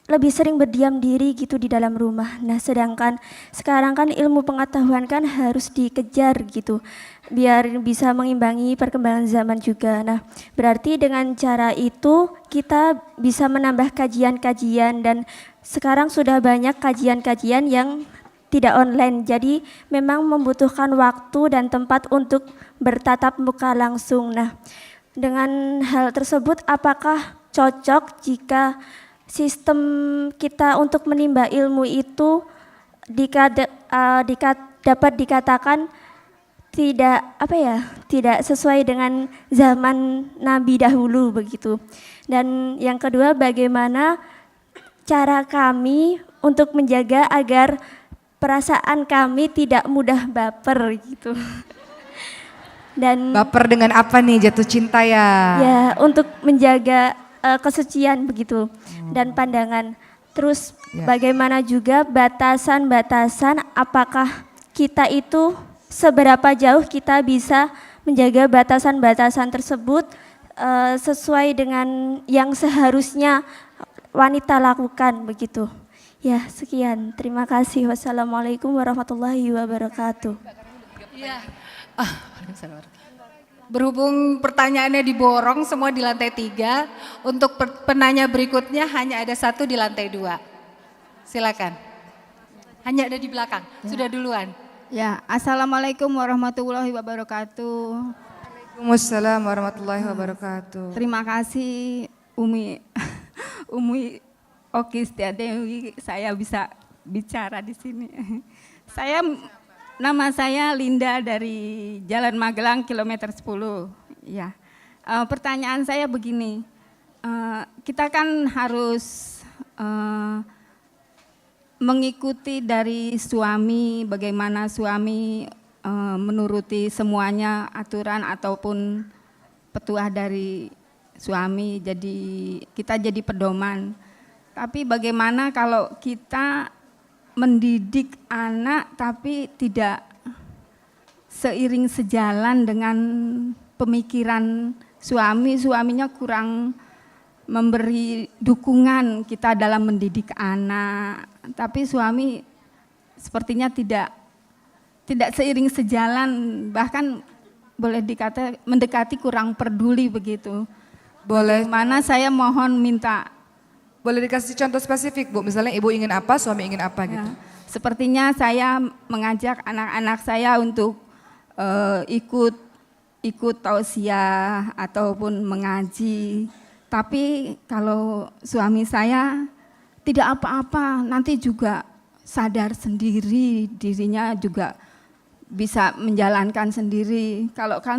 lebih sering berdiam diri gitu di dalam rumah. Nah, sedangkan sekarang kan ilmu pengetahuan kan harus dikejar gitu, biar bisa mengimbangi perkembangan zaman juga. Nah, berarti dengan cara itu kita bisa menambah kajian-kajian dan sekarang sudah banyak kajian-kajian yang tidak online. Jadi memang membutuhkan waktu dan tempat untuk bertatap muka langsung. Nah, dengan hal tersebut apakah cocok jika sistem kita untuk menimba ilmu itu dapat dikatakan tidak sesuai dengan zaman Nabi dahulu begitu. Dan yang kedua, bagaimana cara kami untuk menjaga agar perasaan kami tidak mudah baper gitu. Dan Baper dengan apa nih, jatuh cinta ya? ya untuk menjaga kesucian begitu dan pandangan. Terus bagaimana juga batasan-batasan, apakah kita itu seberapa jauh kita bisa menjaga batasan-batasan tersebut sesuai dengan yang seharusnya wanita lakukan begitu. Ya, sekian. Terima kasih. Wassalamualaikum warahmatullahi wabarakatuh. Iya. Berhubung pertanyaannya diborong semua di lantai 3, untuk penanya berikutnya hanya ada 1 di lantai 2. Silakan. Hanya ada di belakang. Sudah duluan. Ya, Assalamualaikum warahmatullahi wabarakatuh. Waalaikumsalam warahmatullahi wabarakatuh. Terima kasih Umi Oki Setiadewi, saya bisa bicara di sini. Nama saya Linda dari Jalan Magelang kilometer 10. Ya, pertanyaan saya begini, kita kan harus mengikuti dari suami, bagaimana suami menuruti semuanya aturan ataupun petuah dari suami, jadi kita jadi pedoman. Tapi bagaimana kalau kita mendidik anak tapi tidak seiring sejalan dengan pemikiran suaminya kurang memberi dukungan kita dalam mendidik anak, tapi suami sepertinya tidak seiring sejalan, bahkan boleh dikata mendekati kurang peduli begitu. Boleh. Mana saya mohon minta. Boleh dikasih contoh spesifik Bu, misalnya ibu ingin apa, suami ingin apa gitu. Ya, sepertinya saya mengajak anak-anak saya untuk ikut tausiah ataupun mengaji. Tapi kalau suami saya tidak apa-apa, nanti juga sadar sendiri, dirinya juga bisa menjalankan sendiri.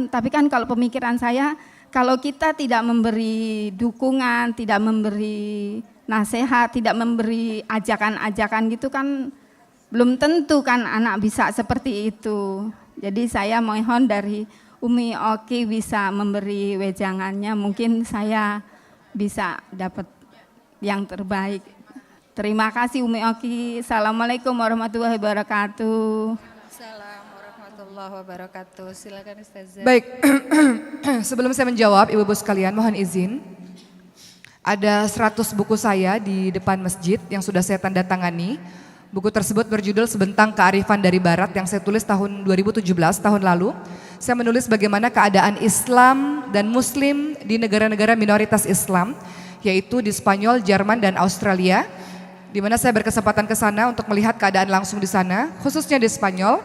Tapi kalau pemikiran saya, kalau kita tidak memberi dukungan, tidak memberi nasihat, tidak memberi ajakan-ajakan gitu kan belum tentu kan anak bisa seperti itu. Jadi saya mohon dari Umi Oki bisa memberi wejangannya, mungkin saya bisa dapat yang terbaik. Terima kasih Umi Oki. Assalamualaikum warahmatullahi wabarakatuh. Assalamualaikum warahmatullahi wabarakatuh. Silakan Ustazah. Baik, sebelum saya menjawab ibu-ibu sekalian mohon izin. Ada 100 buku saya di depan masjid yang sudah saya tanda tangani. Buku tersebut berjudul Sebentang Kearifan dari Barat yang saya tulis tahun 2017, tahun lalu. Saya menulis bagaimana keadaan Islam dan Muslim di negara-negara minoritas Islam, yaitu di Spanyol, Jerman, dan Australia. Di mana saya berkesempatan ke sana untuk melihat keadaan langsung di sana, khususnya di Spanyol.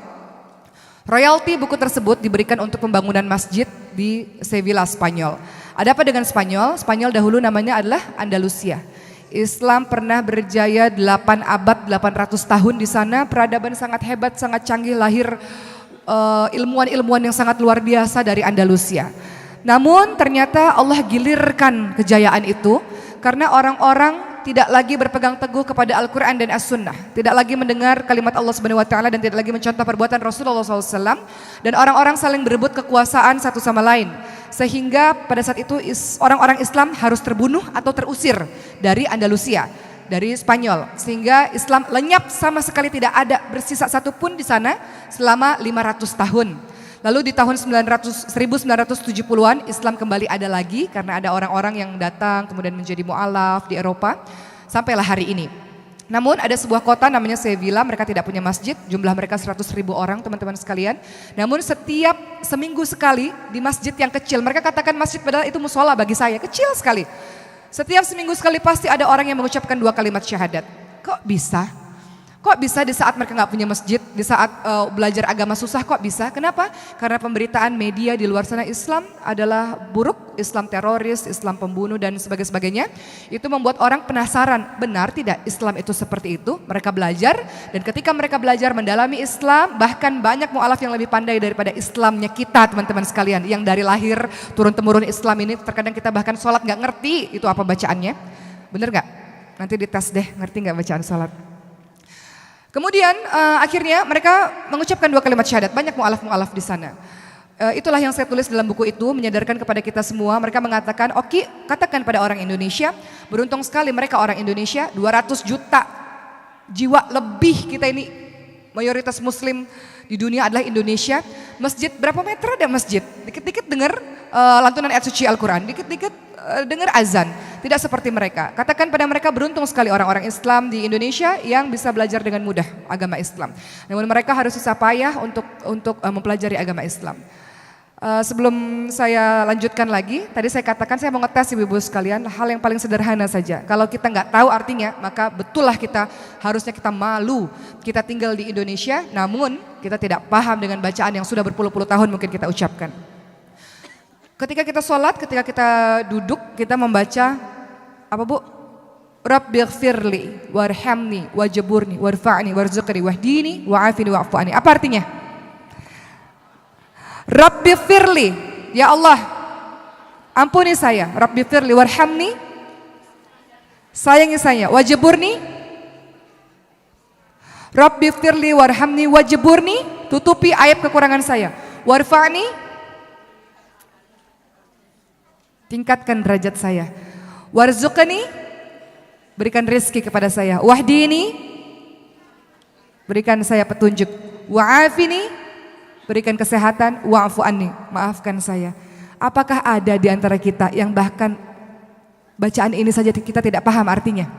Royalti buku tersebut diberikan untuk pembangunan masjid di Sevilla, Spanyol. Ada apa dengan Spanyol? Spanyol dahulu namanya adalah Andalusia. Islam pernah berjaya 8 abad, 800 tahun di sana. Peradaban sangat hebat, sangat canggih, lahir ilmuwan-ilmuwan yang sangat luar biasa dari Andalusia. Namun ternyata Allah gilirkan kejayaan itu karena orang-orang tidak lagi berpegang teguh kepada Al-Quran dan As-Sunnah, tidak lagi mendengar kalimat Allah Subhanahu Wa Taala dan tidak lagi mencontoh perbuatan Rasulullah SAW, dan orang-orang saling berebut kekuasaan satu sama lain, sehingga pada saat itu orang-orang Islam harus terbunuh atau terusir dari Andalusia, dari Spanyol, sehingga Islam lenyap sama sekali, tidak ada bersisa satupun di sana selama 500 tahun. Lalu di tahun 1970-an Islam kembali ada lagi karena ada orang-orang yang datang kemudian menjadi mu'alaf di Eropa sampailah hari ini. Namun ada sebuah kota namanya Sevilla, mereka tidak punya masjid, jumlah mereka 100.000 orang teman-teman sekalian. Namun setiap seminggu sekali di masjid yang kecil, mereka katakan masjid padahal itu musola bagi saya, kecil sekali. Setiap seminggu sekali pasti ada orang yang mengucapkan 2 kalimat syahadat. Kok bisa? Kok bisa di saat mereka nggak punya masjid, di saat belajar agama susah, kok bisa? Kenapa? Karena pemberitaan media di luar sana Islam adalah buruk, Islam teroris, Islam pembunuh dan sebagainya. Itu membuat orang penasaran, benar tidak Islam itu seperti itu? Mereka belajar dan ketika mereka belajar mendalami Islam, bahkan banyak mu'alaf yang lebih pandai daripada Islamnya kita teman-teman sekalian. Yang dari lahir turun-temurun Islam ini terkadang kita bahkan sholat nggak ngerti itu apa bacaannya. Bener nggak? Nanti dites deh, ngerti nggak bacaan sholat? Kemudian akhirnya mereka mengucapkan 2 kalimat syahadat, banyak mu'alaf-mu'alaf di sana. Itulah yang saya tulis dalam buku itu, menyadarkan kepada kita semua. Mereka mengatakan, oke, katakan pada orang Indonesia, beruntung sekali mereka orang Indonesia, 200 juta jiwa lebih kita ini, mayoritas muslim di dunia adalah Indonesia. Masjid, berapa meter ada masjid? Dikit-dikit dengar lantunan ayat suci Al-Quran, dikit-dikit dengar azan, tidak seperti mereka. Katakan pada mereka, beruntung sekali orang-orang Islam di Indonesia yang bisa belajar dengan mudah agama Islam. Namun mereka harus susah payah untuk mempelajari agama Islam. Sebelum saya lanjutkan lagi, tadi saya katakan saya mau ngetes ibu-ibu sekalian hal yang paling sederhana saja. Kalau kita nggak tahu artinya, maka betullah harusnya kita malu. Kita tinggal di Indonesia, namun kita tidak paham dengan bacaan yang sudah berpuluh-puluh tahun mungkin kita ucapkan. Ketika kita sholat, ketika kita duduk, kita membaca apa bu? Rabbighfirli warhamni wajburni warfa'ni warzuqni wahdini wa'afini wa'fu anni. Apa artinya? Rabbighfirli, ya Allah, ampuni saya. Rabbighfirli warhamni, sayangi saya. Wajburni, Rabbighfirli warhamni wajburni, tutupi aib kekurangan saya. Warfa'ni, tingkatkan derajat saya. Warzuqni, berikan rezeki kepada saya. Wahdini, berikan saya petunjuk. Wa'afini, berikan kesehatan. Wa'fu anni, maafkan saya. Apakah ada di antara kita yang bahkan bacaan ini saja kita tidak paham artinya?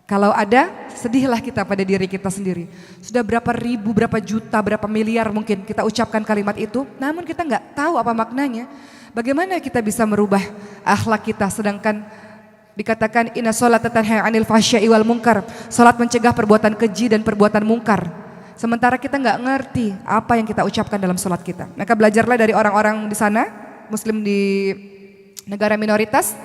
Kalau ada, sedihlah kita pada diri kita sendiri. Sudah berapa ribu, berapa juta, berapa miliar mungkin kita ucapkan kalimat itu, namun kita nggak tahu apa maknanya. Bagaimana kita bisa merubah akhlak kita sedangkan dikatakan inna sholata tanha 'anil fahsya'i wal munkar. Salat mencegah perbuatan keji dan perbuatan mungkar. Sementara kita nggak ngerti apa yang kita ucapkan dalam salat kita. Maka belajarlah dari orang-orang di sana, muslim di negara minoritas.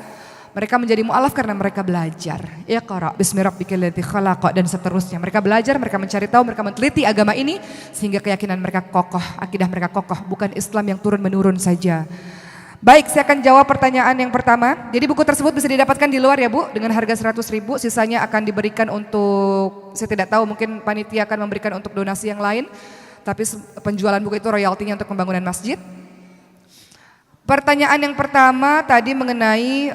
Mereka menjadi mu'alaf karena mereka belajar. Iqra bismi rabbikal ladzi khalaq dan seterusnya. Mereka belajar, mereka mencari tahu, mereka meneliti agama ini sehingga keyakinan mereka kokoh, akidah mereka kokoh, bukan Islam yang turun-menurun saja. Baik, saya akan jawab pertanyaan yang pertama. Jadi buku tersebut bisa didapatkan di luar ya Bu, dengan harga 100.000, sisanya akan diberikan untuk, saya tidak tahu mungkin panitia akan memberikan untuk donasi yang lain, tapi penjualan buku itu royaltinya untuk pembangunan masjid. Pertanyaan yang pertama tadi mengenai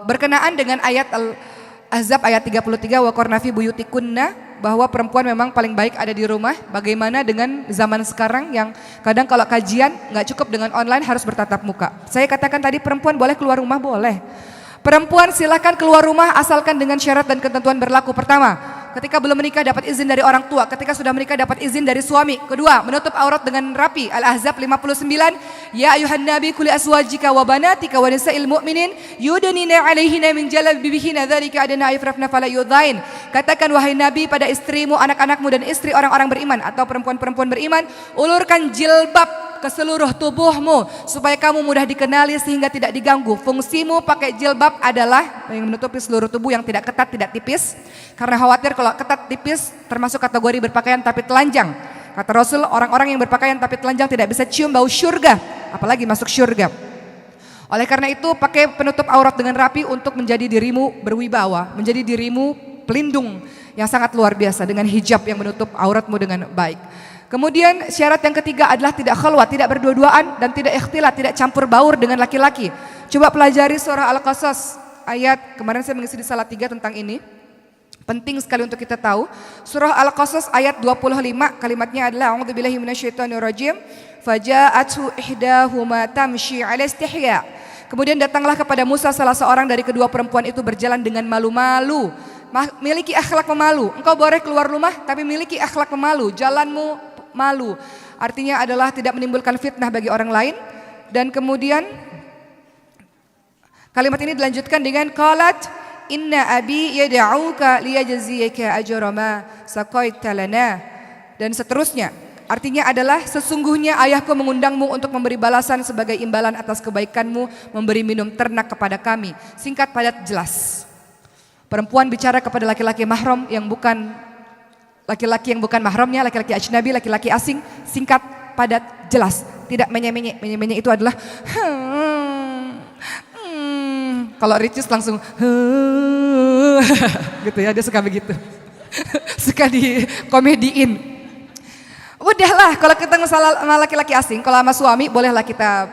berkenaan dengan ayat Al-Ahzab ayat 33, wa qarna fi buyutikunna, bahwa perempuan memang paling baik ada di rumah. Bagaimana dengan zaman sekarang yang kadang kalau kajian nggak cukup dengan online, harus bertatap muka. Saya katakan tadi perempuan boleh keluar rumah, boleh. Perempuan silakan keluar rumah asalkan dengan syarat dan ketentuan berlaku. Pertama, ketika belum menikah dapat izin dari orang tua. Ketika sudah menikah dapat izin dari suami. Kedua, menutup aurat dengan rapi. Al-Ahzab 59. ya ayuhan nabi kuli aswajika wa banatika wa nisa'il mu'minin yudnina 'alaihina min jalabibihinna dzalika adna ayfrafna fala yudhain. Katakan wahai nabi pada istrimu, anak-anakmu dan istri orang-orang beriman atau perempuan-perempuan beriman, ulurkan jilbab ke seluruh tubuhmu supaya kamu mudah dikenali sehingga tidak diganggu. Fungsimu pakai jilbab adalah yang menutupi seluruh tubuh yang tidak ketat, tidak tipis. Karena khawatir kalau ketat tipis termasuk kategori berpakaian tapi telanjang. Kata Rasul, orang-orang yang berpakaian tapi telanjang tidak bisa cium bau syurga, apalagi masuk syurga. Oleh karena itu pakai penutup aurat dengan rapi untuk menjadi dirimu berwibawa, menjadi dirimu pelindung yang sangat luar biasa dengan hijab yang menutup auratmu dengan baik. Kemudian syarat yang ketiga adalah tidak khalwat, tidak berdua-duaan dan tidak ikhtilat, tidak campur baur dengan laki-laki. Coba pelajari surah Al-Qasas ayat, kemarin saya mengisi di Salatiga tentang ini. Penting sekali untuk kita tahu. Surah Al-Qasas ayat 25 kalimatnya adalah a'udzubillahi minasyaitonirrajim. Faja'athu ihdahuma tamshi 'ala istihya. Kemudian datanglah kepada Musa salah seorang dari kedua perempuan itu berjalan dengan malu-malu. Miliki akhlak pemalu. Engkau boleh keluar rumah tapi miliki akhlak pemalu. Jalanmu malu. Artinya adalah tidak menimbulkan fitnah bagi orang lain. Dan kemudian kalimat ini dilanjutkan dengan qalat inna abi yad'uka liyajziyaka ajra ma saqaita lana, dan seterusnya. Artinya adalah sesungguhnya ayahku mengundangmu untuk memberi balasan sebagai imbalan atas kebaikanmu memberi minum ternak kepada kami. Singkat, padat, jelas. Perempuan bicara kepada laki-laki mahram yang bukan laki-laki yang bukan mahramnya, laki-laki ajnabi, laki-laki asing. Singkat, padat, jelas. Tidak menye-menye. Menye-menye itu adalah kalau Ricis langsung gitu ya, dia suka begitu. Suka di komediin. Udahlah, kalau ketemu sama laki-laki asing, kalau sama suami bolehlah kita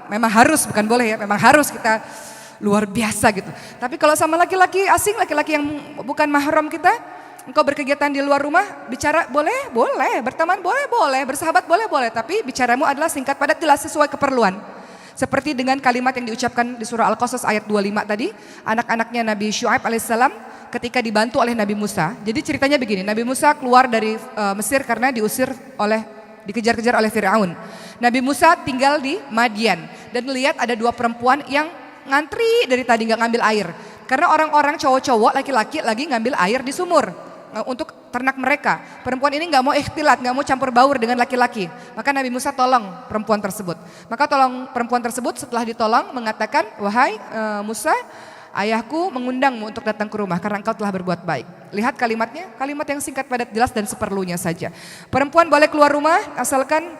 memang harus, bukan boleh ya, memang harus kita luar biasa gitu. Tapi kalau sama laki-laki asing, laki-laki yang bukan mahram kita, engkau berkegiatan di luar rumah, bicara boleh, berteman boleh, bersahabat boleh, tapi bicaramu adalah singkat, padat, jelas, sesuai keperluan. Seperti dengan kalimat yang diucapkan di surah Al-Qasas ayat 25 tadi, anak-anaknya Nabi Syuaib alaihissalam ketika dibantu oleh Nabi Musa. Jadi ceritanya begini, Nabi Musa keluar dari Mesir karena dikejar-kejar oleh Fir'aun. Nabi Musa tinggal di Madian dan melihat ada dua perempuan yang ngantri dari tadi nggak ngambil air. Karena orang-orang cowok-cowok, laki-laki lagi ngambil air di sumur untuk ternak mereka. Perempuan ini nggak mau ikhtilat, nggak mau campur baur dengan laki-laki. Maka Nabi Musa tolong perempuan tersebut. Maka tolong perempuan tersebut setelah ditolong mengatakan, wahai Musa, ayahku mengundangmu untuk datang ke rumah karena engkau telah berbuat baik. Lihat kalimatnya, kalimat yang singkat, padat, jelas dan seperlunya saja. Perempuan boleh keluar rumah asalkan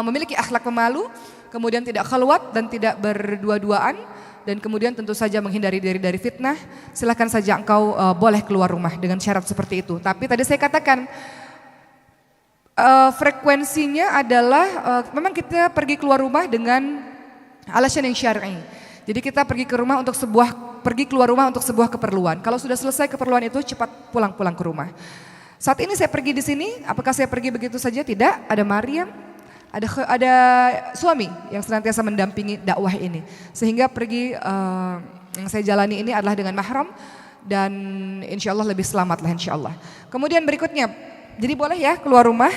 memiliki akhlak pemalu, kemudian tidak khalwat dan tidak berdua-duaan. Dan kemudian tentu saja menghindari diri dari fitnah. Silakan saja engkau boleh keluar rumah dengan syarat seperti itu. Tapi tadi saya katakan frekuensinya adalah memang kita pergi keluar rumah dengan alasan yang syar'i. Jadi kita pergi keluar rumah untuk sebuah keperluan. Kalau sudah selesai keperluan itu cepat pulang ke rumah. Saat ini saya pergi di sini, apakah saya pergi begitu saja? Tidak. Ada Maryam. Ada suami yang senantiasa mendampingi dakwah ini. Sehingga pergi yang saya jalani ini adalah dengan mahram dan insya Allah lebih selamat lah insya Allah. Kemudian berikutnya, jadi boleh ya keluar rumah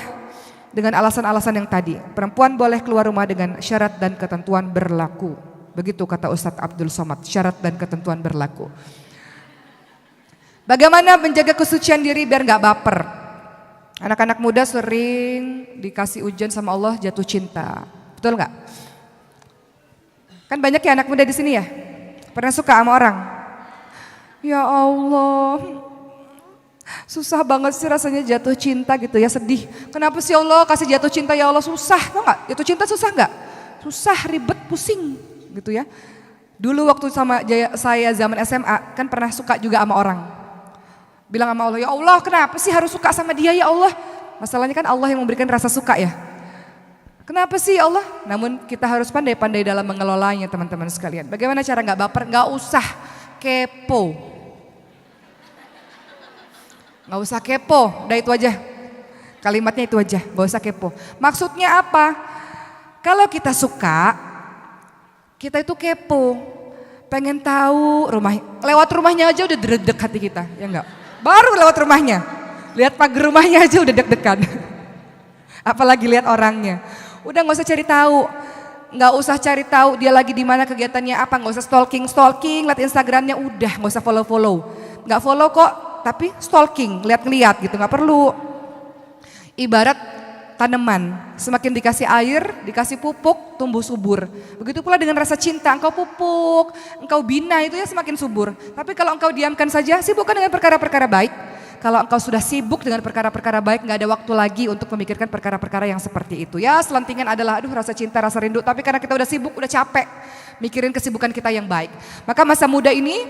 dengan alasan-alasan yang tadi. Perempuan boleh keluar rumah dengan syarat dan ketentuan berlaku. Begitu kata Ustadz Abdul Somad, syarat dan ketentuan berlaku. Bagaimana menjaga kesucian diri biar gak baper? Anak-anak muda sering dikasih ujian sama Allah jatuh cinta, betul nggak? Kan banyak ya anak muda di sini ya, pernah suka sama orang? Ya Allah, susah banget sih rasanya jatuh cinta gitu ya, sedih. Kenapa sih Allah kasih jatuh cinta ya Allah, susah, tau nggak? Jatuh cinta susah nggak? Susah, ribet, pusing gitu ya. Dulu waktu saya zaman SMA kan pernah suka juga sama orang. Bilang sama Allah, ya Allah kenapa sih harus suka sama dia ya Allah? Masalahnya kan Allah yang memberikan rasa suka ya. Kenapa sih Allah? Namun kita harus pandai-pandai dalam mengelolanya teman-teman sekalian. Bagaimana cara gak baper? Gak usah kepo. Gak usah kepo, udah itu aja. Kalimatnya itu aja, gak usah kepo. Maksudnya apa? Kalau kita suka, kita itu kepo. Pengen tahu lewat rumahnya aja udah dredeg hati kita, ya enggak? Baru lewat rumahnya, lihat pagar rumahnya aja udah deg-degan. Apalagi lihat orangnya. Udah gak usah cari tahu. nggak usah cari tahu dia lagi di mana, kegiatannya apa, nggak usah stalking, lihat Instagramnya udah, nggak usah follow, nggak follow kok, tapi stalking, lihat gitu, nggak perlu. Ibarat tanaman, semakin dikasih air, dikasih pupuk, tumbuh subur. Begitu pula dengan rasa cinta, engkau pupuk, engkau bina itu ya semakin subur. Tapi kalau engkau diamkan saja, sibukkan dengan perkara-perkara baik. Kalau engkau sudah sibuk dengan perkara-perkara baik, nggak ada waktu lagi untuk memikirkan perkara-perkara yang seperti itu. Ya selentingan adalah aduh rasa cinta, rasa rindu, tapi karena kita udah sibuk, udah capek mikirin kesibukan kita yang baik. Maka masa muda ini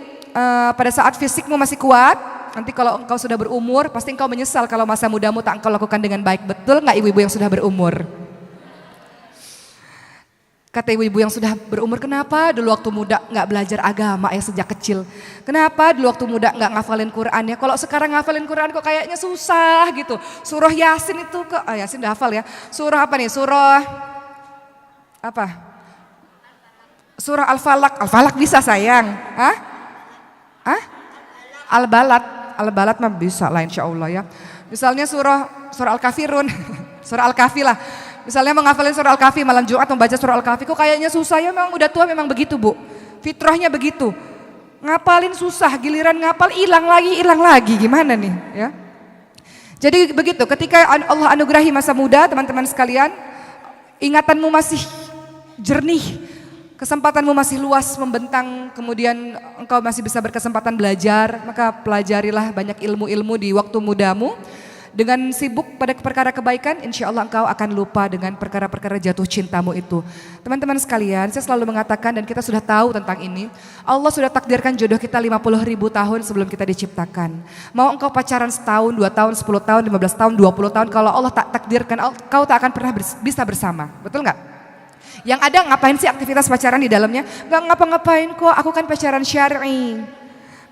pada saat fisikmu masih kuat, nanti kalau engkau sudah berumur, pasti engkau menyesal kalau masa mudamu tak engkau lakukan dengan baik. Betul nggak ibu-ibu yang sudah berumur? Kata ibu-ibu yang sudah berumur, kenapa dulu waktu muda nggak belajar agama ya sejak kecil? Kenapa dulu waktu muda nggak ngafalin Quran ya? Kalau sekarang ngafalin Quran kok kayaknya susah gitu. Surah Yasin itu kok, Yasin udah hafal ya. Surah apa nih? Surah apa? Surah Al-Falaq bisa sayang? Hah? Al-Balad mah bisa lah insya Allah ya. Misalnya surah Al-Kafirun, surah Al-Kahfi lah. Misalnya menghafalin surah Al-Kahfi malam Jumat membaca surah Al-Kahfi kok kayaknya susah ya, memang udah tua memang begitu Bu. Fitrahnya begitu. Ngapalin susah, giliran ngapal hilang lagi gimana nih ya. Jadi begitu ketika Allah anugerahi masa muda teman-teman sekalian, ingatanmu masih jernih, kesempatanmu masih luas membentang, kemudian engkau masih bisa berkesempatan belajar, maka pelajarilah banyak ilmu-ilmu di waktu mudamu. Dengan sibuk pada perkara kebaikan, insya Allah engkau akan lupa dengan perkara-perkara jatuh cintamu itu. Teman-teman sekalian, saya selalu mengatakan dan kita sudah tahu tentang ini, Allah sudah takdirkan jodoh kita 50.000 tahun sebelum kita diciptakan. Mau engkau pacaran setahun, 2 tahun, 10 tahun, 15 tahun, 20 tahun, kalau Allah tak takdirkan, engkau tak akan pernah bisa bersama. Betul nggak? Yang ada ngapain sih aktivitas pacaran di dalamnya? Nggak ngapa-ngapain kok, aku kan pacaran syar'i.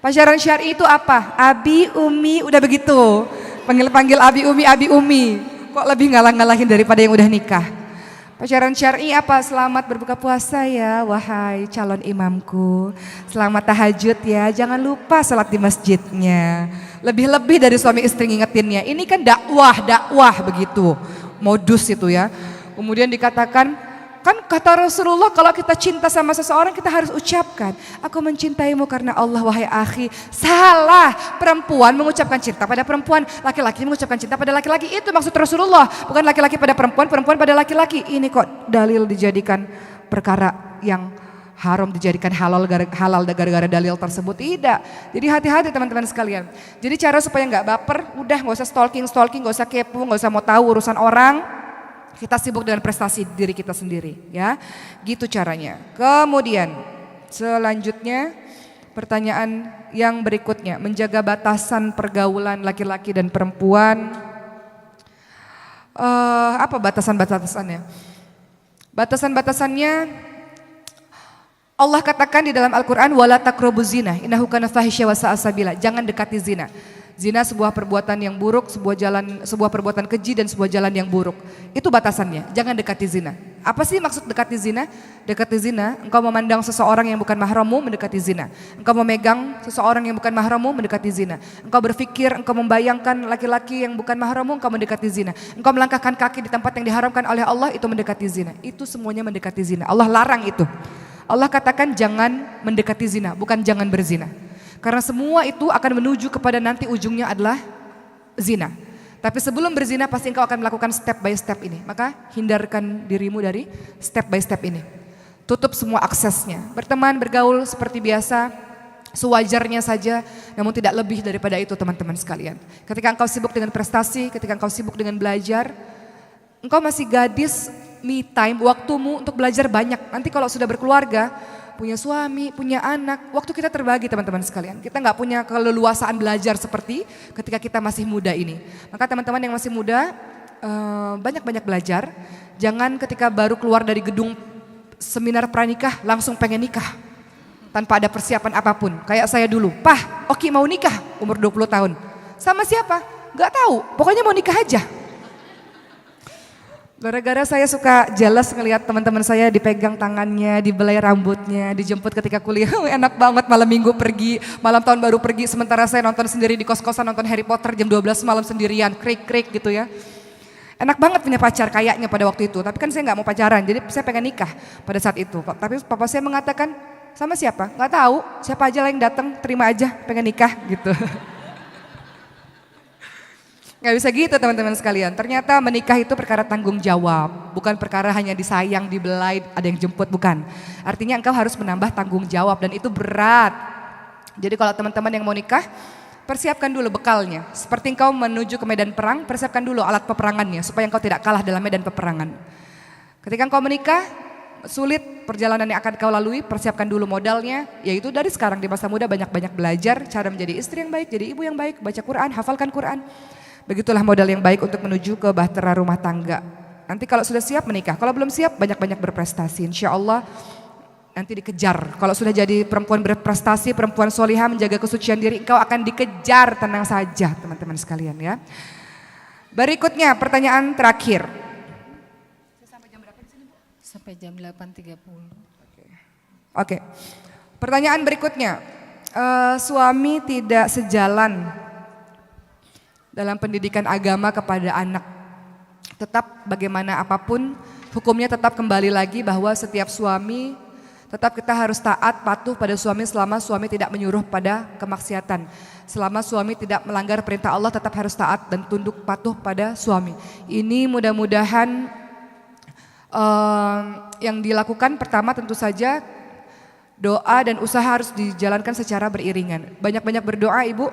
Pacaran syar'i itu apa? Abi, Umi, udah begitu. Panggil-panggil Abi Umi. Kok lebih ngalah-ngalahin daripada yang udah nikah. Pacaran syar'i apa? Selamat berbuka puasa ya wahai calon imamku. Selamat tahajud ya, jangan lupa sholat di masjidnya. Lebih-lebih dari suami istri ngingetinnya. Ini kan dakwah begitu. Modus itu ya. Kemudian dikatakan, kan kata Rasulullah kalau kita cinta sama seseorang kita harus ucapkan, aku mencintaimu karena Allah wahai akhi. Salah, perempuan mengucapkan cinta pada perempuan, laki-laki mengucapkan cinta pada laki-laki. Itu maksud Rasulullah, bukan laki-laki pada perempuan, perempuan pada laki-laki. Ini kok dalil dijadikan perkara yang haram dijadikan halal gara-gara dalil tersebut. Tidak. Jadi hati-hati teman-teman sekalian. Jadi cara supaya nggak baper, udah nggak usah stalking, nggak usah kepo, nggak usah mau tahu urusan orang. Kita sibuk dengan prestasi diri kita sendiri ya. Gitu caranya. Kemudian selanjutnya pertanyaan yang berikutnya, menjaga batasan pergaulan laki-laki dan perempuan. Apa batasan-batasannya? Batasan-batasannya Allah katakan di dalam Al-Quran, wala taqrabuz zina innahu kana fahisya wa sa'a sabila. Jangan dekati zina. Zina sebuah perbuatan yang buruk, sebuah perbuatan keji dan sebuah jalan yang buruk. Itu batasannya, jangan dekati zina. Apa sih maksud dekati zina? Dekati zina, engkau memandang seseorang yang bukan mahrammu mendekati zina. Engkau memegang seseorang yang bukan mahrammu mendekati zina. Engkau berpikir, engkau membayangkan laki-laki yang bukan mahrammu, engkau mendekati zina. Engkau melangkahkan kaki di tempat yang diharamkan oleh Allah, itu mendekati zina. Itu semuanya mendekati zina. Allah larang itu. Allah katakan jangan mendekati zina, bukan jangan berzina. Karena semua itu akan menuju kepada nanti ujungnya adalah zina. Tapi sebelum berzina pasti engkau akan melakukan step by step ini. Maka hindarkan dirimu dari step by step ini. Tutup semua aksesnya. Berteman, bergaul seperti biasa, sewajarnya saja, namun tidak lebih daripada itu teman-teman sekalian. Ketika engkau sibuk dengan prestasi, ketika engkau sibuk dengan belajar, engkau masih gadis, me time, waktumu untuk belajar banyak. Nanti kalau sudah berkeluarga, punya suami, punya anak, waktu kita terbagi teman-teman sekalian. Kita nggak punya keleluasaan belajar seperti ketika kita masih muda ini. Maka teman-teman yang masih muda, banyak-banyak belajar. Jangan ketika baru keluar dari gedung seminar pranikah langsung pengen nikah. Tanpa ada persiapan apapun. Kayak saya dulu, Oki mau nikah umur 20 tahun. Sama siapa? Nggak tahu, pokoknya mau nikah aja. Gara-gara saya suka jealous ngelihat teman-teman saya dipegang tangannya, dibelai rambutnya, dijemput ketika kuliah. Enak banget malam minggu pergi, malam tahun baru pergi. Sementara saya nonton sendiri di kos-kosan, nonton Harry Potter jam 12 malam sendirian, krik-krik gitu ya. Enak banget punya pacar kayaknya pada waktu itu, tapi kan saya nggak mau pacaran, jadi saya pengen nikah pada saat itu. Tapi papa saya mengatakan, sama siapa? Nggak tahu, siapa aja lah yang datang, terima aja, pengen nikah gitu. Nggak bisa gitu teman-teman sekalian, ternyata menikah itu perkara tanggung jawab, bukan perkara hanya disayang, dibelai, ada yang jemput, bukan. Artinya engkau harus menambah tanggung jawab dan itu berat. Jadi kalau teman-teman yang mau nikah, persiapkan dulu bekalnya. Seperti engkau menuju ke medan perang, persiapkan dulu alat peperangannya supaya engkau tidak kalah dalam medan peperangan. Ketika engkau menikah, sulit perjalanan yang akan kau lalui, persiapkan dulu modalnya, yaitu dari sekarang di masa muda banyak-banyak belajar cara menjadi istri yang baik, jadi ibu yang baik, baca Quran, hafalkan Quran. Begitulah modal yang baik untuk menuju ke bahtera rumah tangga. Nanti kalau sudah siap menikah, kalau belum siap banyak-banyak berprestasi, insya Allah nanti dikejar. Kalau sudah jadi perempuan berprestasi, perempuan solihah menjaga kesucian diri, engkau akan dikejar, tenang saja teman-teman sekalian ya. Berikutnya pertanyaan terakhir. Sampai jam 8.30. Oke. Pertanyaan berikutnya. Suami tidak sejalan dalam pendidikan agama kepada anak. Tetap bagaimana apapun, hukumnya tetap kembali lagi bahwa setiap suami tetap kita harus taat, patuh pada suami selama suami tidak menyuruh pada kemaksiatan. Selama suami tidak melanggar perintah Allah tetap harus taat dan tunduk patuh pada suami. Ini mudah-mudahan yang dilakukan pertama tentu saja doa dan usaha harus dijalankan secara beriringan. Banyak-banyak berdoa ibu.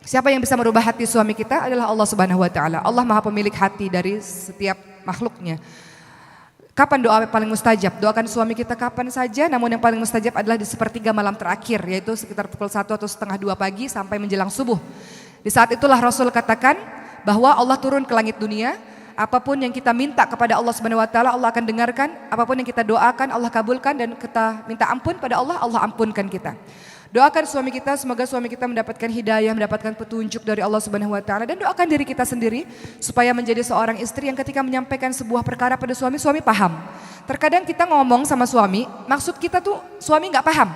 Siapa yang bisa merubah hati suami kita adalah Allah Subhanahu wa taala. Allah Maha pemilik hati dari setiap makhluknya. Kapan doa paling mustajab? Doakan suami kita kapan saja, namun yang paling mustajab adalah di sepertiga malam terakhir, yaitu sekitar pukul 1 atau setengah 2 pagi sampai menjelang subuh. Di saat itulah Rasul katakan bahwa Allah turun ke langit dunia, apapun yang kita minta kepada Allah Subhanahu wa taala Allah akan dengarkan, apapun yang kita doakan Allah kabulkan, dan kita minta ampun pada Allah, Allah ampunkan kita. Doakan suami kita, semoga suami kita mendapatkan hidayah, mendapatkan petunjuk dari Allah Subhanahu wa taala, dan doakan diri kita sendiri supaya menjadi seorang istri yang ketika menyampaikan sebuah perkara pada suami, suami paham. Terkadang kita ngomong sama suami, maksud kita tuh suami nggak paham.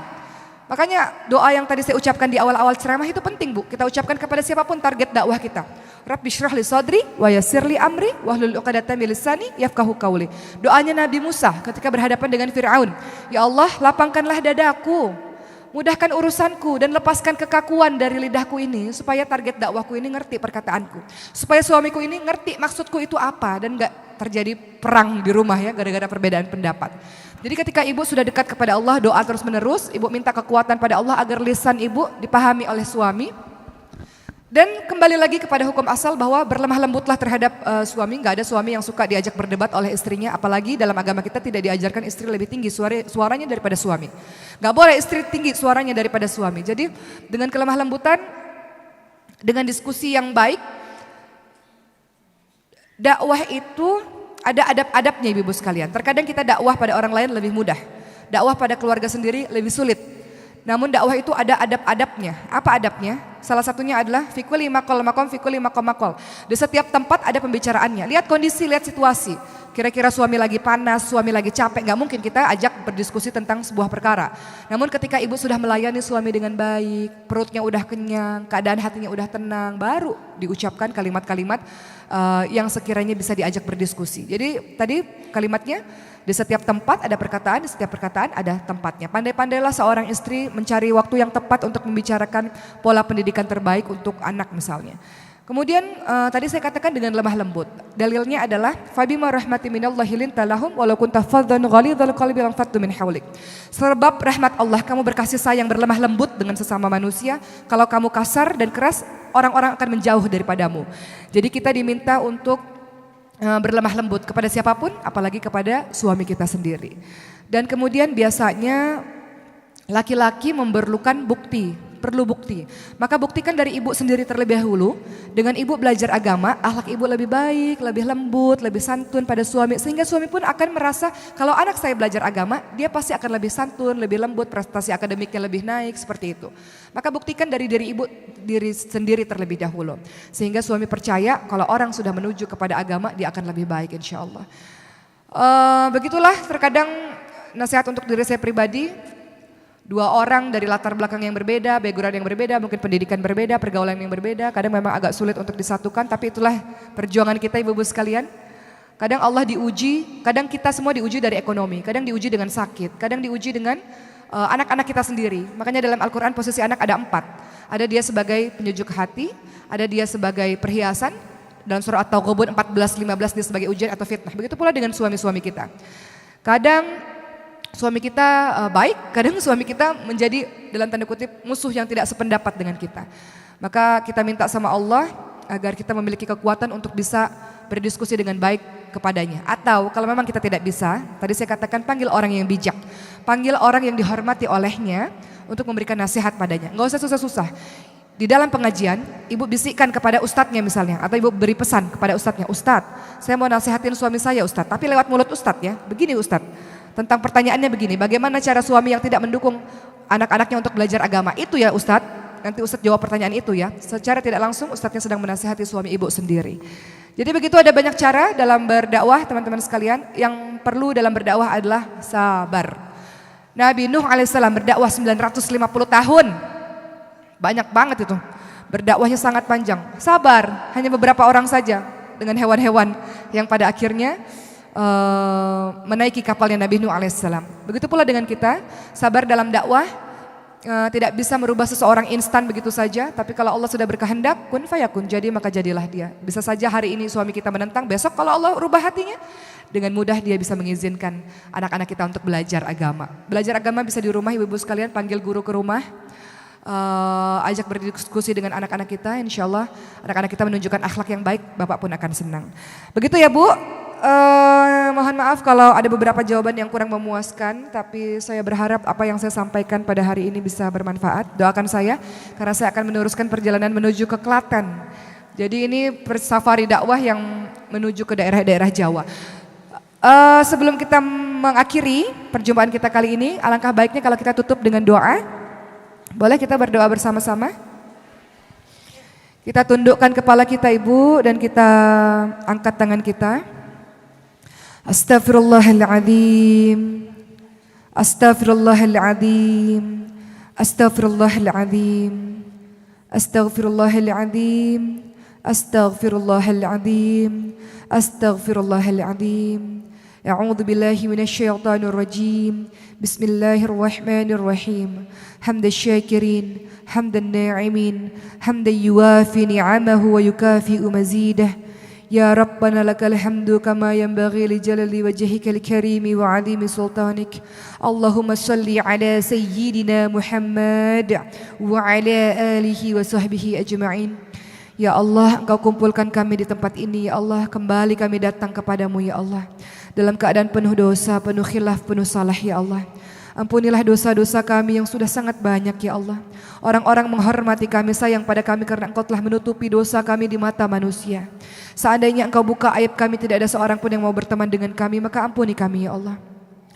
Makanya doa yang tadi saya ucapkan di awal-awal ceramah itu penting Bu, kita ucapkan kepada siapapun target dakwah kita. Rabbi shrah li sadri wa yassir li amri wahlul 'uqdatam min lisani yafqahu qawli. Doanya Nabi Musa ketika berhadapan dengan Firaun, ya Allah lapangkanlah dadaku, mudahkan urusanku dan lepaskan kekakuan dari lidahku ini supaya target dakwahku ini ngerti perkataanku. Supaya suamiku ini ngerti maksudku itu apa dan gak terjadi perang di rumah ya gara-gara perbedaan pendapat. Jadi ketika ibu sudah dekat kepada Allah, doa terus menerus, ibu minta kekuatan pada Allah agar lisan ibu dipahami oleh suami. Dan kembali lagi kepada hukum asal bahwa berlemah lembutlah terhadap suami. Gak ada suami yang suka diajak berdebat oleh istrinya, apalagi dalam agama kita tidak diajarkan istri lebih tinggi suaranya daripada suami. Gak boleh istri tinggi suaranya daripada suami. Jadi dengan kelemah lembutan, dengan diskusi yang baik, dakwah itu ada adab-adabnya ibu-ibu sekalian. Terkadang kita dakwah pada orang lain lebih mudah, dakwah pada keluarga sendiri lebih sulit. Namun dakwah itu ada adab-adabnya. Apa adabnya? Salah satunya adalah fikuli maqal maqam fikuli maqam maqal. Di setiap tempat ada pembicaraannya. Lihat kondisi, lihat situasi. Kira-kira suami lagi panas, suami lagi capek, nggak mungkin kita ajak berdiskusi tentang sebuah perkara. Namun ketika ibu sudah melayani suami dengan baik, perutnya udah kenyang, keadaan hatinya udah tenang, baru diucapkan kalimat-kalimat yang sekiranya bisa diajak berdiskusi. Jadi tadi kalimatnya, di setiap tempat ada perkataan, di setiap perkataan ada tempatnya. Pandai-pandailah seorang istri mencari waktu yang tepat untuk membicarakan pola pendidikan terbaik untuk anak misalnya. Kemudian tadi saya katakan dengan lemah lembut. Dalilnya adalah fabima rahmati minallahi linta lahum walau kunta faddan ghalidhal qalbi lam fattu min hawlik. Sebab rahmat Allah kamu berkasih sayang berlemah lembut dengan sesama manusia. Kalau kamu kasar dan keras, orang-orang akan menjauh daripadamu. Jadi kita diminta untuk berlemah lembut kepada siapapun, apalagi kepada suami kita sendiri. Dan kemudian biasanya laki-laki memerlukan bukti, perlu bukti. Maka buktikan dari ibu sendiri terlebih dahulu. Dengan ibu belajar agama, akhlak ibu lebih baik, lebih lembut, lebih santun pada suami. Sehingga suami pun akan merasa kalau anak saya belajar agama, dia pasti akan lebih santun, lebih lembut, prestasi akademiknya lebih naik, seperti itu. Maka buktikan dari diri ibu diri sendiri terlebih dahulu. Sehingga suami percaya kalau orang sudah menuju kepada agama, dia akan lebih baik insya Allah. Begitulah terkadang nasihat untuk diri saya pribadi. Dua orang dari latar belakang yang berbeda, background yang berbeda, mungkin pendidikan berbeda, pergaulan yang berbeda, kadang memang agak sulit untuk disatukan, tapi itulah perjuangan kita ibu-ibu sekalian. Kadang Allah diuji, kadang kita semua diuji dari ekonomi, kadang diuji dengan sakit, kadang diuji dengan anak-anak kita sendiri. Makanya dalam Al-Quran posisi anak ada 4. Ada dia sebagai penyejuk hati, ada dia sebagai perhiasan, dalam surah At-Taghabun 14-15 dia sebagai ujian atau fitnah. Begitu pula dengan suami-suami kita. Kadang suami kita baik, kadang suami kita menjadi dalam tanda kutip musuh yang tidak sependapat dengan kita. Maka kita minta sama Allah agar kita memiliki kekuatan untuk bisa berdiskusi dengan baik kepadanya. Atau kalau memang kita tidak bisa, tadi saya katakan panggil orang yang bijak. Panggil orang yang dihormati olehnya untuk memberikan nasihat padanya. Nggak usah susah-susah. Di dalam pengajian, ibu bisikkan kepada ustadznya misalnya, atau ibu beri pesan kepada ustadznya, Ustadz, saya mau nasihatin suami saya Ustadz, tapi lewat mulut ustadz ya, begini Ustadz, tentang pertanyaannya begini, bagaimana cara suami yang tidak mendukung anak-anaknya untuk belajar agama, itu ya Ustadz, nanti ustadz jawab pertanyaan itu ya, secara tidak langsung ustadznya sedang menasihati suami ibu sendiri. Jadi begitu ada banyak cara dalam berdakwah teman-teman sekalian, yang perlu dalam berdakwah adalah sabar. Nabi Nuh alaihissalam berdakwah 950 tahun. Banyak banget itu, berdakwahnya sangat panjang. Sabar, hanya beberapa orang saja dengan hewan-hewan yang pada akhirnya menaiki kapalnya Nabi Nuh alaihissalam. Begitu pula dengan kita, sabar dalam dakwah tidak bisa merubah seseorang instan begitu saja. Tapi kalau Allah sudah berkehendak, kun fayakun, jadi maka jadilah dia. Bisa saja hari ini suami kita menentang, besok kalau Allah rubah hatinya, dengan mudah dia bisa mengizinkan anak-anak kita untuk belajar agama. Belajar agama bisa di rumah ibu-ibu sekalian, panggil guru ke rumah. Ajak berdiskusi dengan anak-anak kita, insya Allah anak-anak kita menunjukkan akhlak yang baik, bapak pun akan senang. Begitu ya Bu, mohon maaf kalau ada beberapa jawaban yang kurang memuaskan, tapi saya berharap apa yang saya sampaikan pada hari ini bisa bermanfaat. Doakan saya, karena saya akan meneruskan perjalanan menuju ke Klaten. Jadi ini safari dakwah yang menuju ke daerah-daerah Jawa. Sebelum kita mengakhiri perjumpaan kita kali ini, alangkah baiknya kalau kita tutup dengan doa. Boleh kita berdoa bersama-sama? Kita tundukkan kepala kita Ibu dan kita angkat tangan kita. Astaghfirullahaladzim, astaghfirullahaladzim, astaghfirullahaladzim, astaghfirullahaladzim, astaghfirullahaladzim, astaghfirullahaladzim. A'udzu billahi minasyaitonir rajim. Bismillahirrahmanirrahim. Hamdan syakirin, hamdan na'imin, hamdan yuwafi ni'amahu wa yukafi'u mazidah. Ya Rabbana lakal hamdu kama yanbaghi li jalali wajhikal karimi wa 'azimi sultanik. Allahumma shalli ala sayyidina Muhammad wa ala alihi wa sahbihi ajma'in. Ya Allah, Engkau kumpulkan kami di tempat ini, ya Allah, kembali kami datang kepadamu, ya Allah, dalam keadaan penuh dosa, penuh khilaf, penuh salah, ya Allah. Ampunilah dosa-dosa kami yang sudah sangat banyak, ya Allah. Orang-orang menghormati kami, sayang pada kami karena Engkau telah menutupi dosa kami di mata manusia. Seandainya Engkau buka aib kami, tidak ada seorang pun yang mau berteman dengan kami, maka ampuni kami, ya Allah.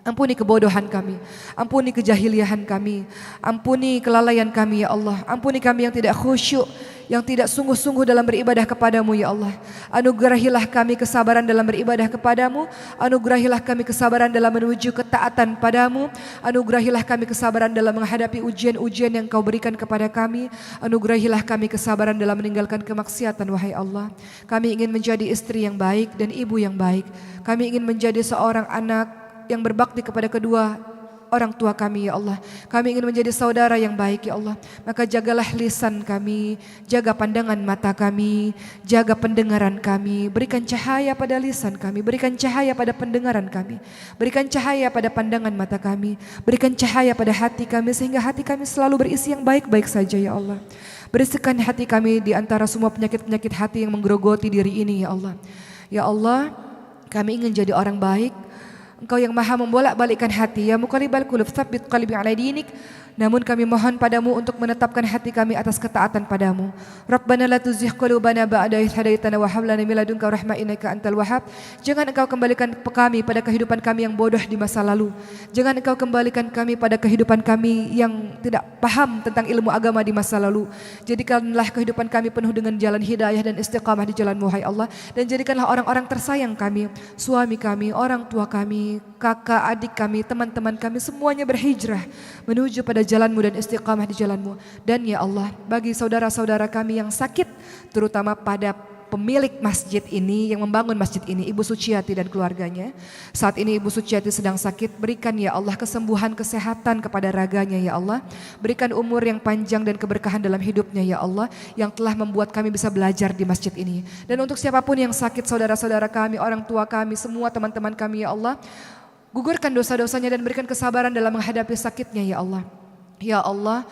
Ampuni kebodohan kami, ampuni kejahiliahan kami, ampuni kelalaian kami, ya Allah. Ampuni kami yang tidak khusyuk, yang tidak sungguh-sungguh dalam beribadah kepadamu, ya Allah. Anugerahilah kami kesabaran dalam beribadah kepadamu, anugerahilah kami kesabaran dalam menuju ketaatan padamu, anugerahilah kami kesabaran dalam menghadapi ujian-ujian yang Kau berikan kepada kami, anugerahilah kami kesabaran dalam meninggalkan kemaksiatan, wahai Allah. Kami ingin menjadi istri yang baik dan ibu yang baik. Kami ingin menjadi seorang anak yang berbakti kepada kedua orang tua kami, ya Allah. Kami ingin menjadi saudara yang baik, ya Allah. Maka jagalah lisan kami, jaga pandangan mata kami, jaga pendengaran kami. Berikan cahaya pada lisan kami, berikan cahaya pada pendengaran kami, berikan cahaya pada pandangan mata kami, berikan cahaya pada hati kami, sehingga hati kami selalu berisi yang baik-baik saja, ya Allah. Bersihkan hati kami di antara semua penyakit-penyakit hati yang menggerogoti diri ini, ya Allah. Ya Allah, kami ingin jadi orang baik. Engkau yang maha membolak-balikkan hati, ya muqallibal qulub tsabbit qalbi ala dinik. Namun kami mohon padamu untuk menetapkan hati kami atas ketaatan padamu. Rabbana la tuzigh qulubana ba'da idh hadaitana wa hab lana min ladunka rahmah innaka antal wahhab. Jangan Engkau kembalikan kami pada kehidupan kami yang bodoh di masa lalu. Jangan Engkau kembalikan kami pada kehidupan kami yang tidak paham tentang ilmu agama di masa lalu. Jadikanlah kehidupan kami penuh dengan jalan hidayah dan istiqamah di jalan-Mu, hai Allah. Dan jadikanlah orang-orang tersayang kami, suami kami, orang tua kami, kakak, adik kami, teman-teman kami, semuanya berhijrah menuju pada kepada jalanmu dan istiqamah di jalanmu. Dan ya Allah, bagi saudara-saudara kami yang sakit, terutama pada pemilik masjid ini, yang membangun masjid ini, Ibu Suciati dan keluarganya. Saat ini Ibu Suciati sedang sakit, berikan ya Allah kesembuhan, kesehatan kepada raganya ya Allah. Berikan umur yang panjang dan keberkahan dalam hidupnya ya Allah, yang telah membuat kami bisa belajar di masjid ini. Dan untuk siapapun yang sakit, saudara-saudara kami, orang tua kami, semua teman-teman kami ya Allah, gugurkan dosa-dosanya dan berikan kesabaran dalam menghadapi sakitnya ya Allah. Ya Allah,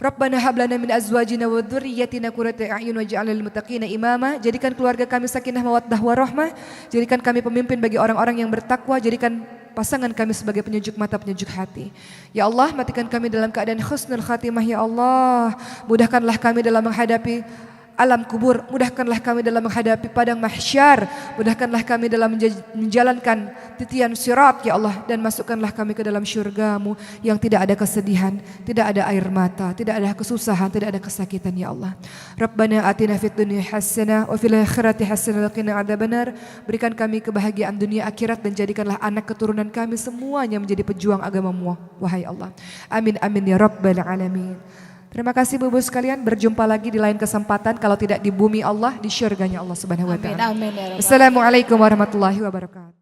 Rabbana hab lana min azwajina wa dzurriyyatina qurrata a'yun waj'alna lil muttaqina imama. Jadikan keluarga kami sakinah mawaddah warahmah. Jadikan kami pemimpin bagi orang-orang yang bertakwa. Jadikan pasangan kami sebagai penyejuk mata, penyejuk hati. Ya Allah, matikan kami dalam keadaan husnul khatimah ya Allah. Mudahkanlah kami dalam menghadapi alam kubur, mudahkanlah kami dalam menghadapi padang mahsyar, mudahkanlah kami dalam menjalankan titian sirat ya Allah, dan masukkanlah kami ke dalam syurga-Mu yang tidak ada kesedihan, tidak ada air mata, tidak ada kesusahan, tidak ada kesakitan ya Allah. Rabbana atina fid dunya hasanah wa fil akhirati hasanah wa qina adzabannar. Berikan kami kebahagiaan dunia akhirat dan jadikanlah anak keturunan kami semuanya menjadi pejuang agama-Mu wahai Allah. Amin amin ya rabbal alamin. Terima kasih Ibu-ibu sekalian, berjumpa lagi di lain kesempatan, kalau tidak di bumi Allah, di syurganya Allah Subhanahu wa taala. Amin, amin ya Rabbal. Assalamualaikum warahmatullahi wabarakatuh.